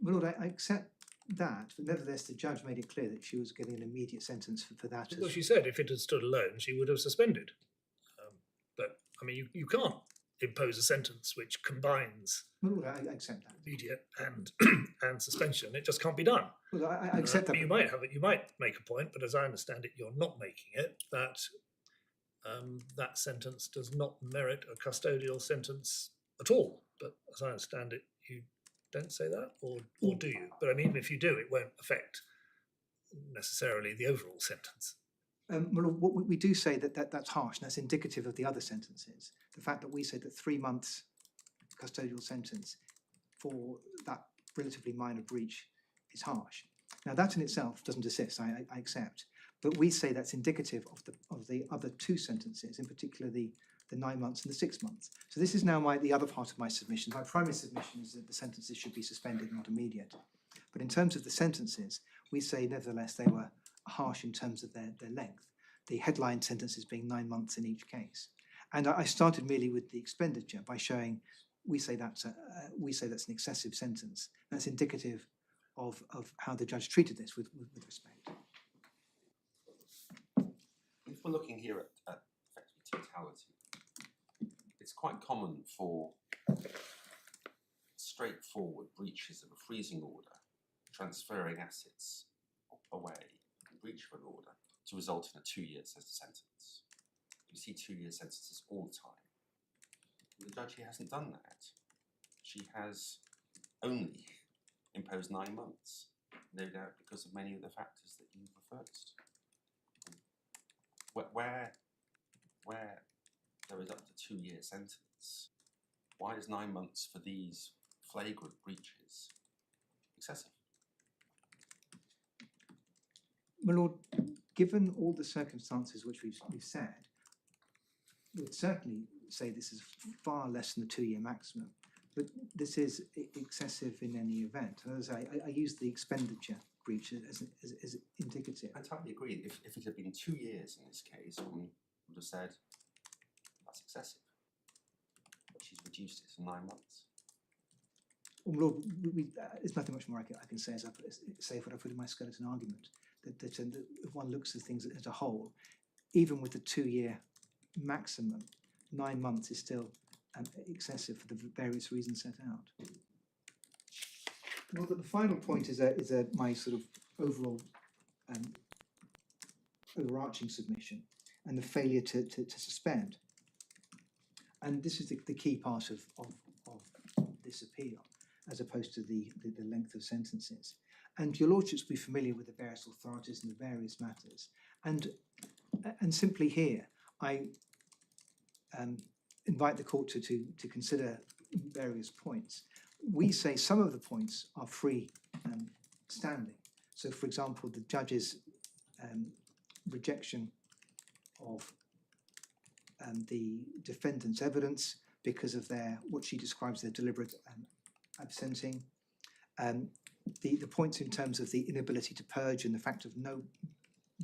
My lord, I accept that, but nevertheless the judge made it clear that she was getting an immediate sentence for that. Well, she said if it had stood alone, she would have suspended. But I mean, you can't impose a sentence which combines My lord, I accept that. immediate and and suspension. It just can't be done. Well, I accept that. You might have it. You might make a point, but as I understand it, you're not making it that that sentence does not merit a custodial sentence at all. But as I understand it, you don't say that, or do you? But I mean, if you do, it won't affect necessarily the overall sentence. Well, what we do say that's harsh, and that's indicative of the other sentences. The fact that we say that 3 months custodial sentence for that relatively minor breach is harsh. Now that in itself doesn't assist, I accept, but we say that's indicative of the other 2 sentences, in particular the 9 months and the 6 months. So this is now the other part of my submission. My primary submission is that the sentences should be suspended, not immediate. But in terms of the sentences, we say nevertheless they were harsh in terms of their length. The headline sentences being 9 months in each case. And I started merely with the expenditure by showing we say that's an excessive sentence. That's indicative of how the judge treated this with respect. If we're looking here at effectively totality, it's quite common for straightforward breaches of a freezing order, transferring assets away, in breach of an order, to result in a 2-year sentence. You see 2-year sentences all the time. The judge here hasn't done that. She has only imposed 9 months, no doubt because of many of the factors that you referred to. Where there is up to 2-year sentence, why is 9 months for these flagrant breaches excessive? My lord, given all the circumstances which we've said, we would certainly say this is far less than the 2-year maximum. but this is excessive in any event. And as I use the expenditure breach as indicative. I totally agree. If it had been 2 years in this case, one would have said that's excessive. But she's reduced it to 9 months. Well, Lord, there's nothing much more I can say as say what I put in my skeleton argument. That if one looks at things as a whole, even with the 2-year maximum, 9 months is still excessive for the various reasons set out. Well, the final point is my sort of overall overarching submission and the failure to suspend. And this is the key part of this appeal, as opposed to the length of sentences. And your lordships will be familiar with the various authorities and the various matters. And simply here, I invite the court to consider various points. We say some of the points are free standing. So, for example, the judge's rejection of the defendant's evidence because of what she describes their deliberate absenting. The points in terms of the inability to purge and the fact of no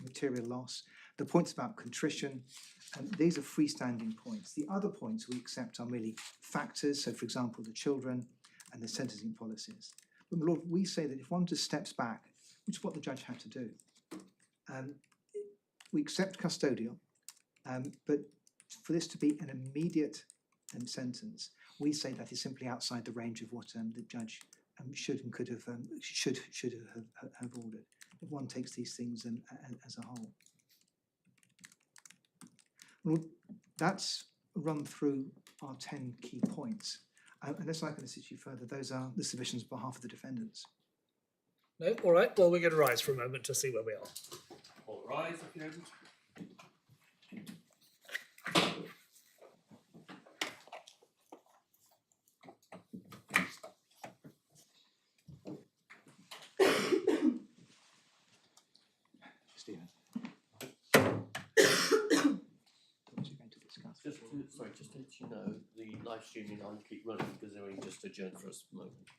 material loss. The points about contrition, these are freestanding points. The other points we accept are merely factors. So, for example, the children and the sentencing policies. But, my lord, we say that if one just steps back, which is what the judge had to do, we accept custodial, but for this to be an immediate sentence, we say that is simply outside the range of what the judge should and could have should have ordered. If one takes these things as a whole. Well, that's run through our 10 key points. Unless I can assist you further, those are the submissions on behalf of the defendants. No? All right. Well, we're going to rise for a moment to see where we are. All rise, if you know. Stephen. What was you going to discuss? Just to let you know, the live streaming on keep running because they're only just adjourned for a moment.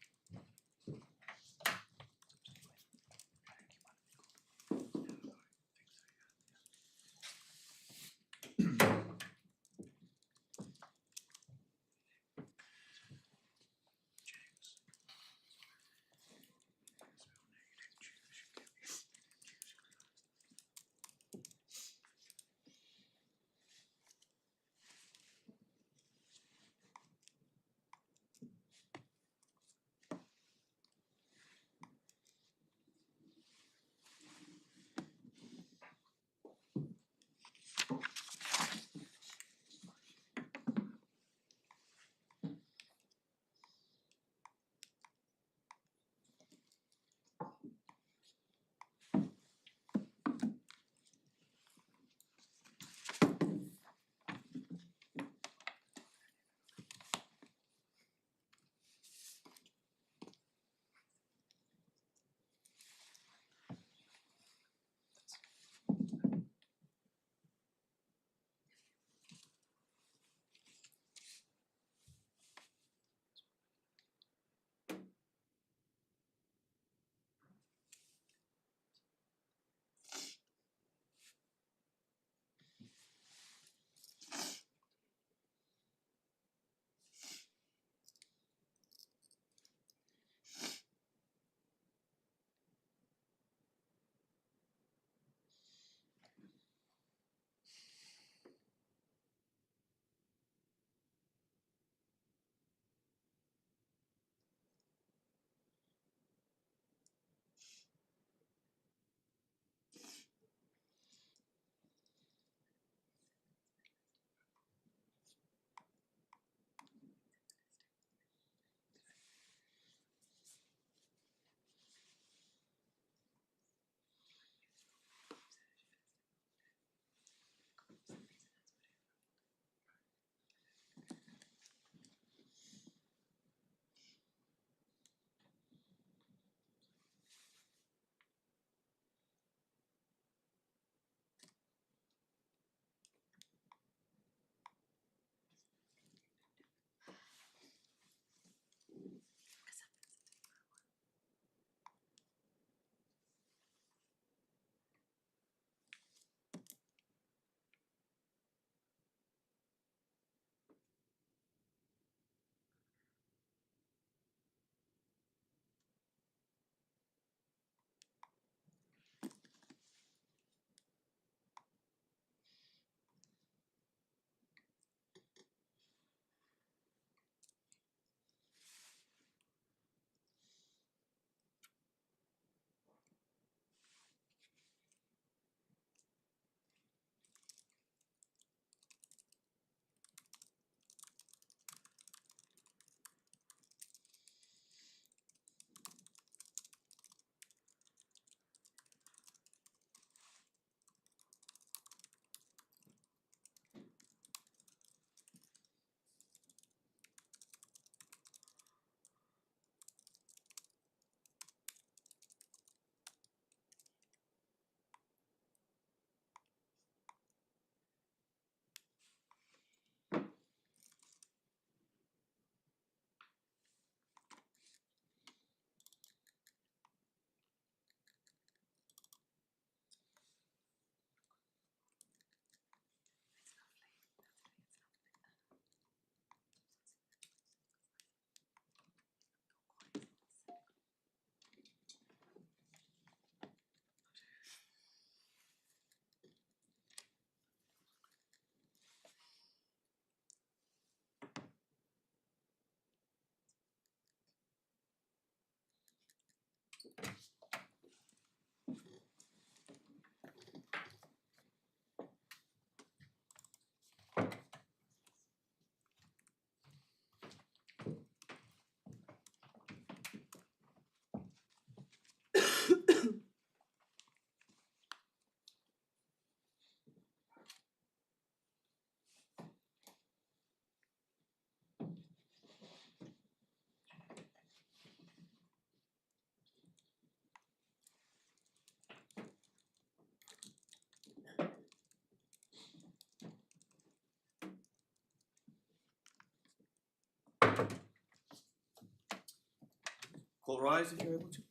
All rise if you're able to.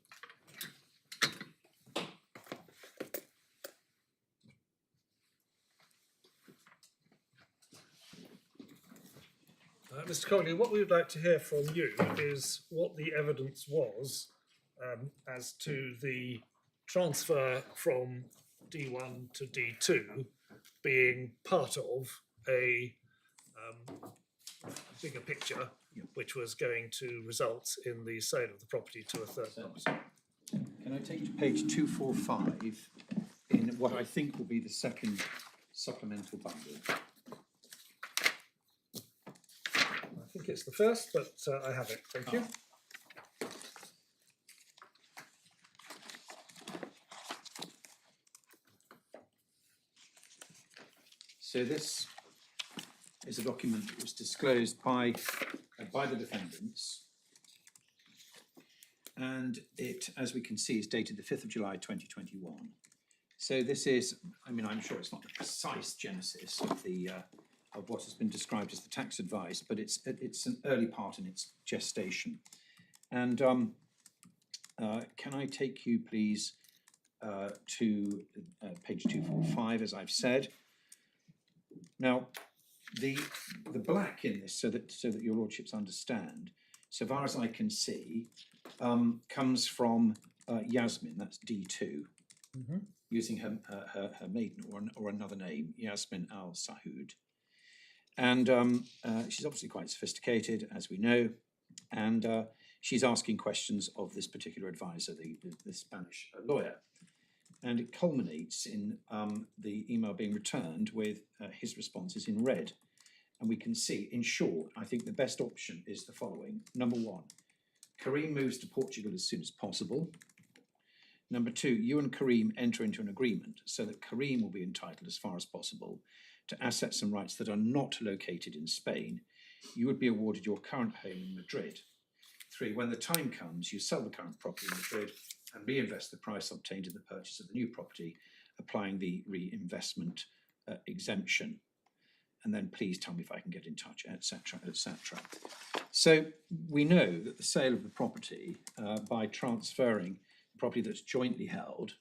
Mr. Collier, what we would like to hear from you is what the evidence was as to the transfer from D1 to D2 being part of a bigger picture, which was going to result in the sale of the property to a third party. Can I take you to page 245 in what I think will be the second supplemental bundle? I think it's the first, but I have it. Thank you. So this is a document that was disclosed by the defendants, and it, as we can see, is dated the 5th of July 2021. So this is, I mean, I'm sure it's not the precise genesis of the of what has been described as the tax advice, but it's an early part in its gestation. And can I take you, please, to page 245, as I've said. Now, the black in this, so that your lordships understand, so far as I can see, comes from Yasmin. That's D2, using her maiden or another name, Yasmin Al Sahoud, and she's obviously quite sophisticated, as we know, and she's asking questions of this particular advisor, the Spanish lawyer. And it culminates in the email being returned with his responses in red. And we can see, in short, I think the best option is the following. Number one, Kareem moves to Portugal as soon as possible. Number two, you and Kareem enter into an agreement so that Kareem will be entitled as far as possible to assets and rights that are not located in Spain. You would be awarded your current home in Madrid. Three, when the time comes, you sell the current property in Madrid and reinvest the price obtained in the purchase of the new property, applying the reinvestment exemption. And then please tell me if I can get in touch, etc., etc. So we know that the sale of the property by transferring property that's jointly held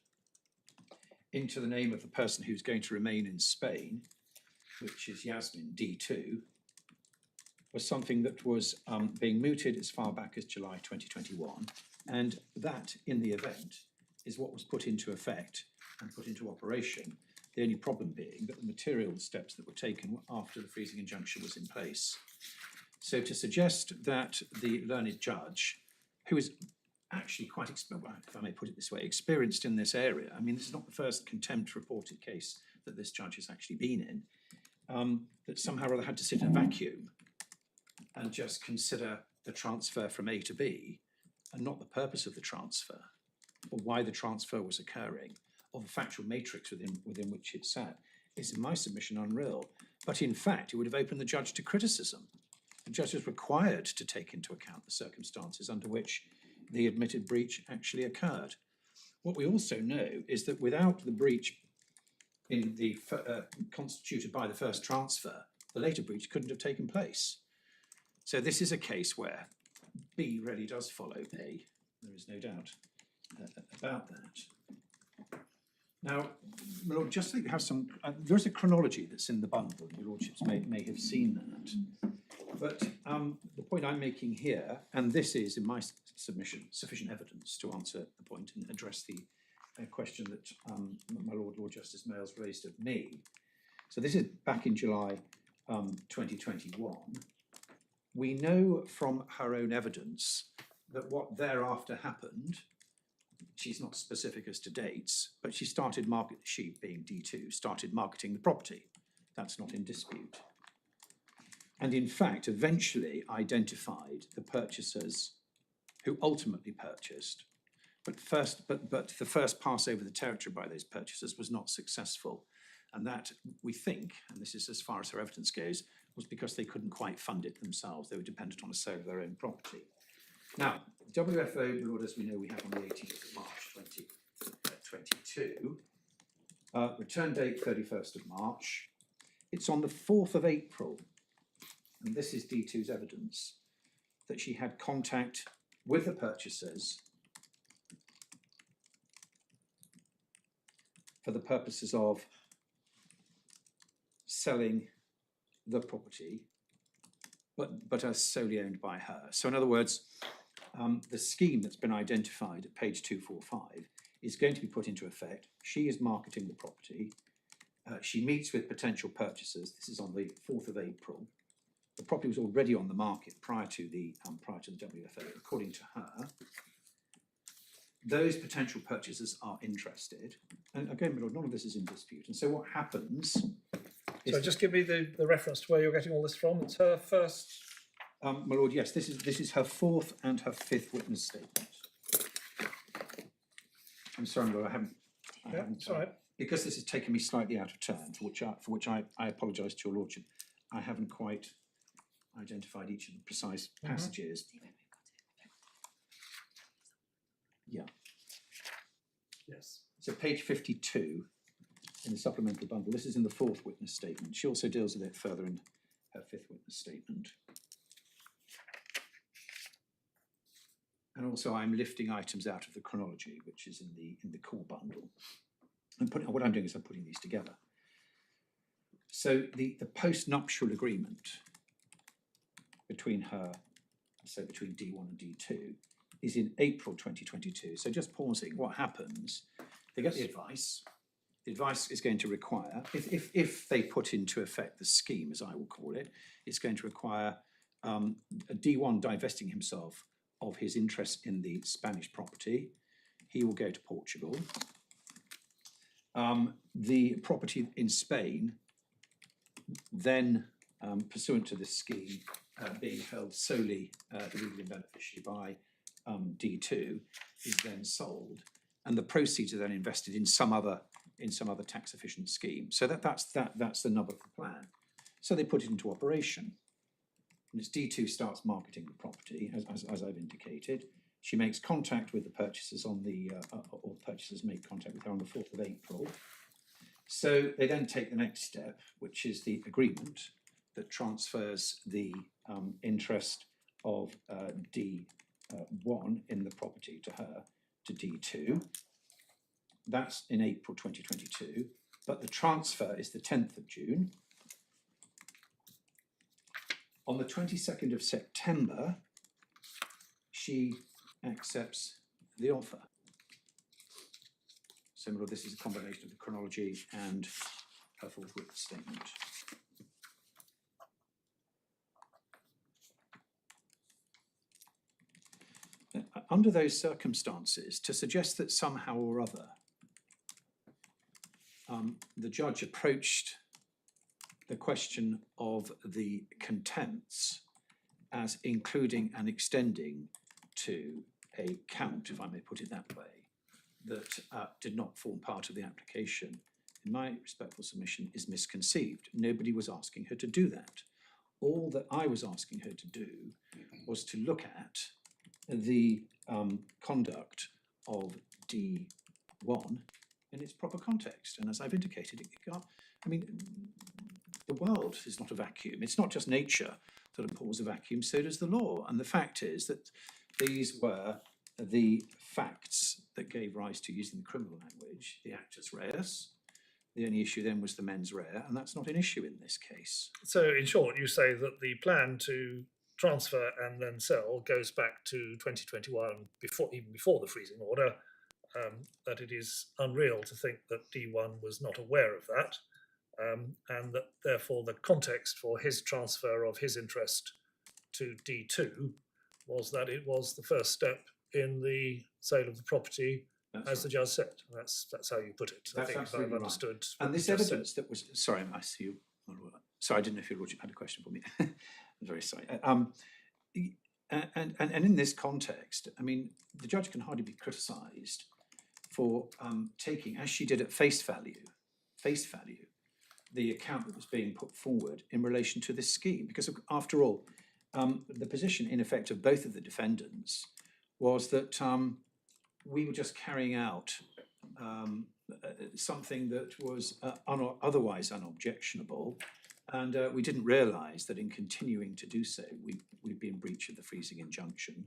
into the name of the person who's going to remain in Spain, which is Yasmin D2, was something that was being mooted as far back as July 2021. And that, in the event, is what was put into effect and put into operation. The only problem being that the material steps that were taken after the freezing injunction was in place. So to suggest that the learned judge, who is actually quite, if I may put it this way, experienced in this area, I mean, this is not the first contempt reported case that this judge has actually been in, that somehow or other had to sit in a vacuum and just consider the transfer from A to B and not the purpose of the transfer or why the transfer was occurring or the factual matrix within which it sat is, in my submission, unreal. But in fact, it would have opened the judge to criticism. The judge is required to take into account the circumstances under which the admitted breach actually occurred. What we also know is that without the breach in the constituted by the first transfer, the later breach couldn't have taken place. So this is a case where B really does follow A. There is no doubt about that. Now, my lord, just so you have some, there's a chronology that's in the bundle. Your lordships may have seen that. But the point I'm making here, and this is in my submission sufficient evidence to answer the point and address the question that my Lord Justice Mayles raised of me. So this is back in July 2021. We know from her own evidence that what thereafter happened, she's not specific as to dates, but she being D2, started marketing the property. That's not in dispute. And in fact, eventually identified the purchasers who ultimately purchased. But the first pass over the territory by those purchasers was not successful. And that, we think, and this is as far as her evidence goes, was because they couldn't quite fund it themselves. They were dependent on a sale of their own property. Now, WFO, Lord, as we know, we have on the 18th of March 2022. Return date 31st of March. It's on the 4th of April, and this is D2's evidence, that she had contact with the purchasers for the purposes of selling the property, but as solely owned by her. So in other words, the scheme that's been identified at page 245 is going to be put into effect. She is marketing the property. She meets with potential purchasers. This is on the 4th of April. The property was already on the market prior to the WFO, according to her. Those potential purchasers are interested. And again, my lord, none of this is in dispute. And so what happens is... So just give me the reference to where you're getting all this from. It's her first... my lord, yes, this is her 4th and her 5th witness statement. I'm sorry, my lord, I haven't. It's all right. Because this has taken me slightly out of turn, for which I apologise to your lordship. I haven't quite identified each of the precise passages. Yeah. Yes. So page 52 in the supplemental bundle. This is in the 4th witness statement. She also deals with it further in her 5th witness statement. And also, I'm lifting items out of the chronology, which is in the core bundle. And what I'm doing is I'm putting these together. So the post-nuptial agreement between her, so between D1 and D2, is in April 2022. So just pausing, what happens? They get the advice. The advice is going to require, if they put into effect the scheme, as I will call it, it's going to require a D1 divesting himself of his interest in the Spanish property. He will go to Portugal. The property in Spain, then pursuant to this scheme, being held solely legally beneficiary by D2, is then sold, and the proceeds are then invested in some other tax efficient scheme. So that's the nub of the plan. So they put it into operation. And as D2 starts marketing the property, as I've indicated, she makes contact with the purchasers or purchasers make contact with her on the 4th of April. So they then take the next step, which is the agreement that transfers the interest of D1 in the property to her, to D2. That's in April 2022, but the transfer is the 10th of June. On the 22nd of September, she accepts the offer. Similar, this is a combination of the chronology and her 4th witness statement. Under those circumstances, to suggest that somehow or other the judge approached the question of the contempts as including and extending to a count, if I may put it that way, that did not form part of the application, in my respectful submission, is misconceived. Nobody was asking her to do that. All that I was asking her to do was to look at the conduct of D1 in its proper context. And as I've indicated, the world is not a vacuum. It's not just nature that abhors a vacuum, so does the law. And the fact is that these were the facts that gave rise to, using the criminal language, the actus reus. The only issue then was the mens rea, and that's not an issue in this case. So in short, you say that the plan to transfer and then sell goes back to 2021, even before the freezing order, that it is unreal to think that D1 was not aware of that, and that therefore the context for his transfer of his interest to D2 was that it was the first step in the sale of the property, as the judge said. That's how you put it. That's I think absolutely I've right. understood. And this evidence that was, sorry, I see you. Sorry, I didn't know if your lordship had a question for me. I'm very sorry. And in this context, I mean, the judge can hardly be criticised for taking, as she did at face value, the account that was being put forward in relation to this scheme. Because after all, the position in effect of both of the defendants was that we were just carrying out something that was otherwise unobjectionable, and we didn't realise that in continuing to do so, we'd be in breach of the freezing injunction.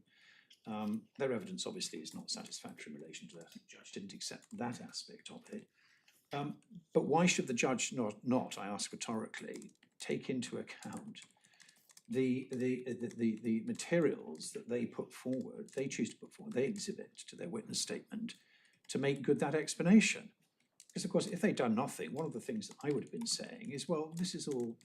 Their evidence obviously is not satisfactory in relation to that. The judge didn't accept that aspect of it. But why should the judge not, I ask rhetorically, take into account the materials that they put forward, they choose to put forward, they exhibit to their witness statement to make good that explanation? Because of course, if they'd done nothing, one of the things that I would have been saying is, well, this is all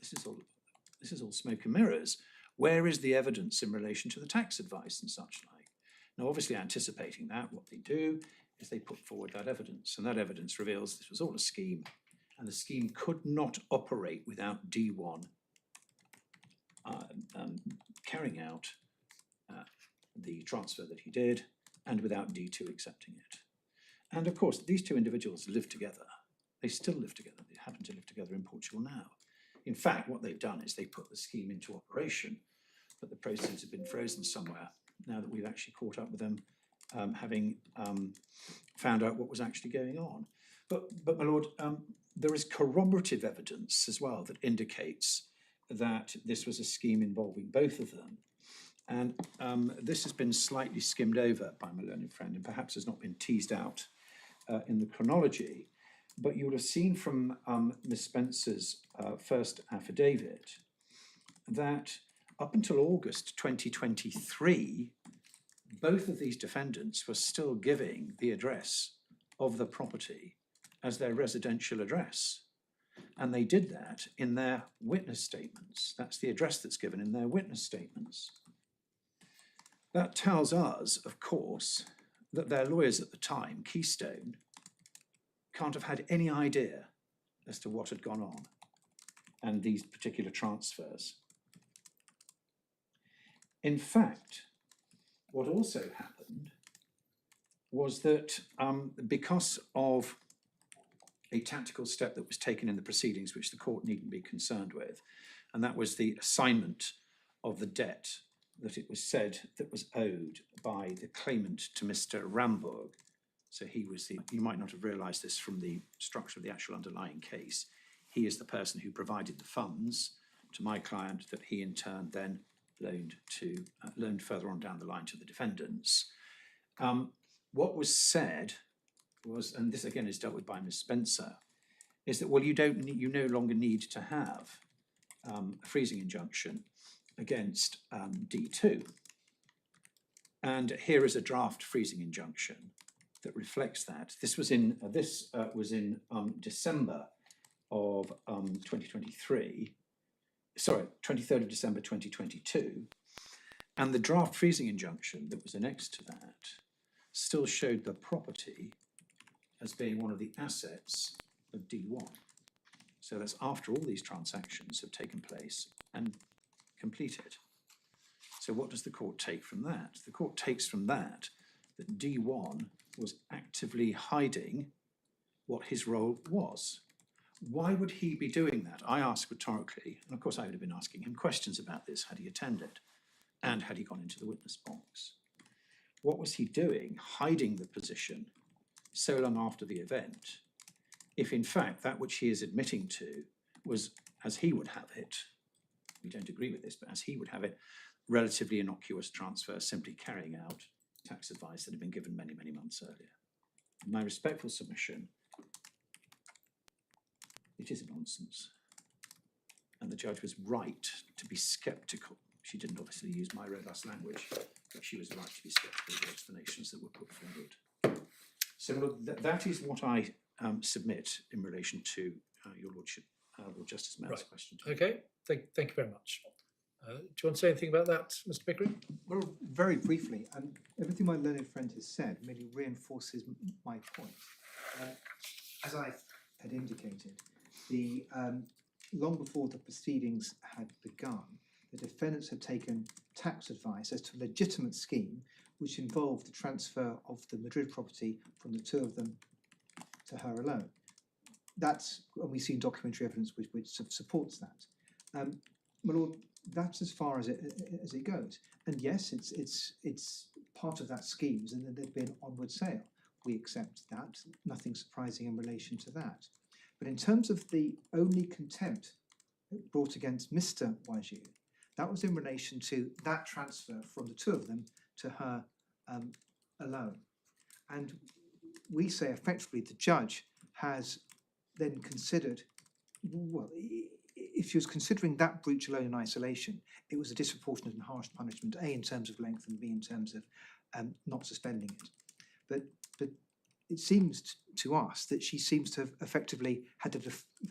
smoke and mirrors. Where is the evidence in relation to the tax advice and such like? Now, obviously anticipating that, what they do is they put forward that evidence, and that evidence reveals this was all a scheme, and the scheme could not operate without D1 carrying out the transfer that he did, and without D2 accepting it. And of course, these two individuals live together. They still live together. They happen to live together in Portugal now. In fact, what they've done is they put the scheme into operation, but the proceeds have been frozen somewhere now that we've actually caught up with them, having found out what was actually going on. But my lord, there is corroborative evidence as well that indicates that this was a scheme involving both of them. And this has been slightly skimmed over by my learned friend and perhaps has not been teased out in the chronology. But you will have seen from Ms. Spencer's first affidavit that up until August 2023, both of these defendants were still giving the address of the property as their residential address. And they did that in their witness statements. That's the address that's given in their witness statements. That tells us, of course, that their lawyers at the time, Keystone, can't have had any idea as to what had gone on and these particular transfers. In fact, what also happened was that because of a tactical step that was taken in the proceedings, which the court needn't be concerned with, and that was the assignment of the debt that it was said that was owed by the claimant to Mr. Ramburg. So he was you might not have realised this from the structure of the actual underlying case. He is the person who provided the funds to my client that he in turn then loaned further on down the line to the defendants. What was said was, and this again is dealt with by Ms. Spencer, is that, well, you no longer need to have a freezing injunction against D2. And here is a draft freezing injunction that reflects that. This was in December of 2023. Sorry, 23rd of December 2022. And the draft freezing injunction that was annexed to that still showed the property as being one of the assets of D1. So that's after all these transactions have taken place and completed. So what does the court take from that? The court takes from that that D1 was actively hiding what his role was. Why would he be doing that? I ask rhetorically, and of course I would have been asking him questions about this had he attended and had he gone into the witness box. What was he doing, hiding the position so long after the event, if in fact that which he is admitting to was, as he would have it, we don't agree with this, but as he would have it, relatively innocuous transfer, simply carrying out tax advice that had been given many, many months earlier. In my respectful submission, it is nonsense. And the judge was right to be sceptical. She didn't obviously use my robust language, but she was right to be sceptical of the explanations that were put forward. So that is what I submit in relation to your lordship, Lord Justice Mayor's question. Okay, thank you very much. Do you want to say anything about that, Mr. Pickering? Well, very briefly, everything my learned friend has said merely reinforces my point. As I had indicated, long before the proceedings had begun, the defendants had taken tax advice as to a legitimate scheme which involved the transfer of the Madrid property from the two of them to her alone. And we've seen documentary evidence which supports that. My lord, that's as far as it goes. And yes, it's part of that scheme, and that there'd be an onward sale. We accept that. Nothing surprising in relation to that. But in terms of the only contempt brought against Mr. Ouajjou, that was in relation to that transfer from the two of them to her alone. And we say effectively the judge has then considered, well, if she was considering that breach alone in isolation, it was a disproportionate and harsh punishment, A, in terms of length, and B, in terms of not suspending it. But it seems to us that she seems to have effectively had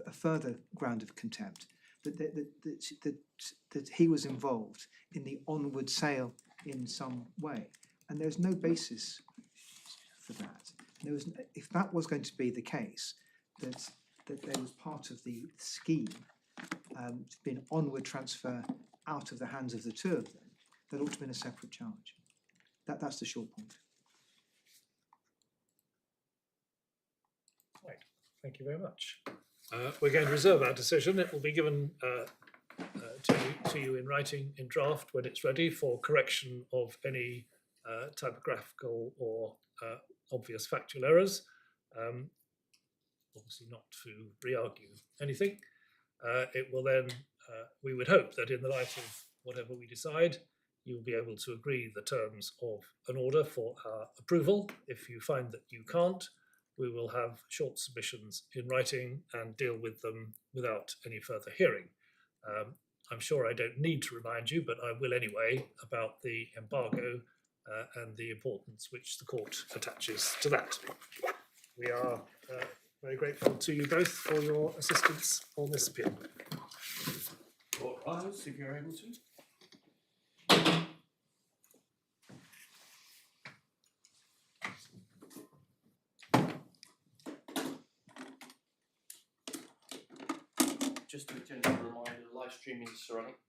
a further ground of contempt, that he was involved in the onward sale in some way. And there's no basis for that. If that was going to be the case, that there was part of the scheme to be an onward transfer out of the hands of the two of them, that ought to have been a separate charge. That's the short point. Right, thank you very much. We're going to reserve our decision. It will be given to you in writing in draft when it's ready for correction of any typographical or obvious factual errors. Obviously not to re-argue anything. It will then, we would hope that in the light of whatever we decide, you will be able to agree the terms of an order for our approval. If you find that you can't, we will have short submissions in writing and deal with them without any further hearing. I'm sure I don't need to remind you, but I will anyway, about the embargo and the importance which the court attaches to that. We are very grateful to you both for your assistance on this appeal. All rise if you're able to. Just a gentle reminder, live streaming is running.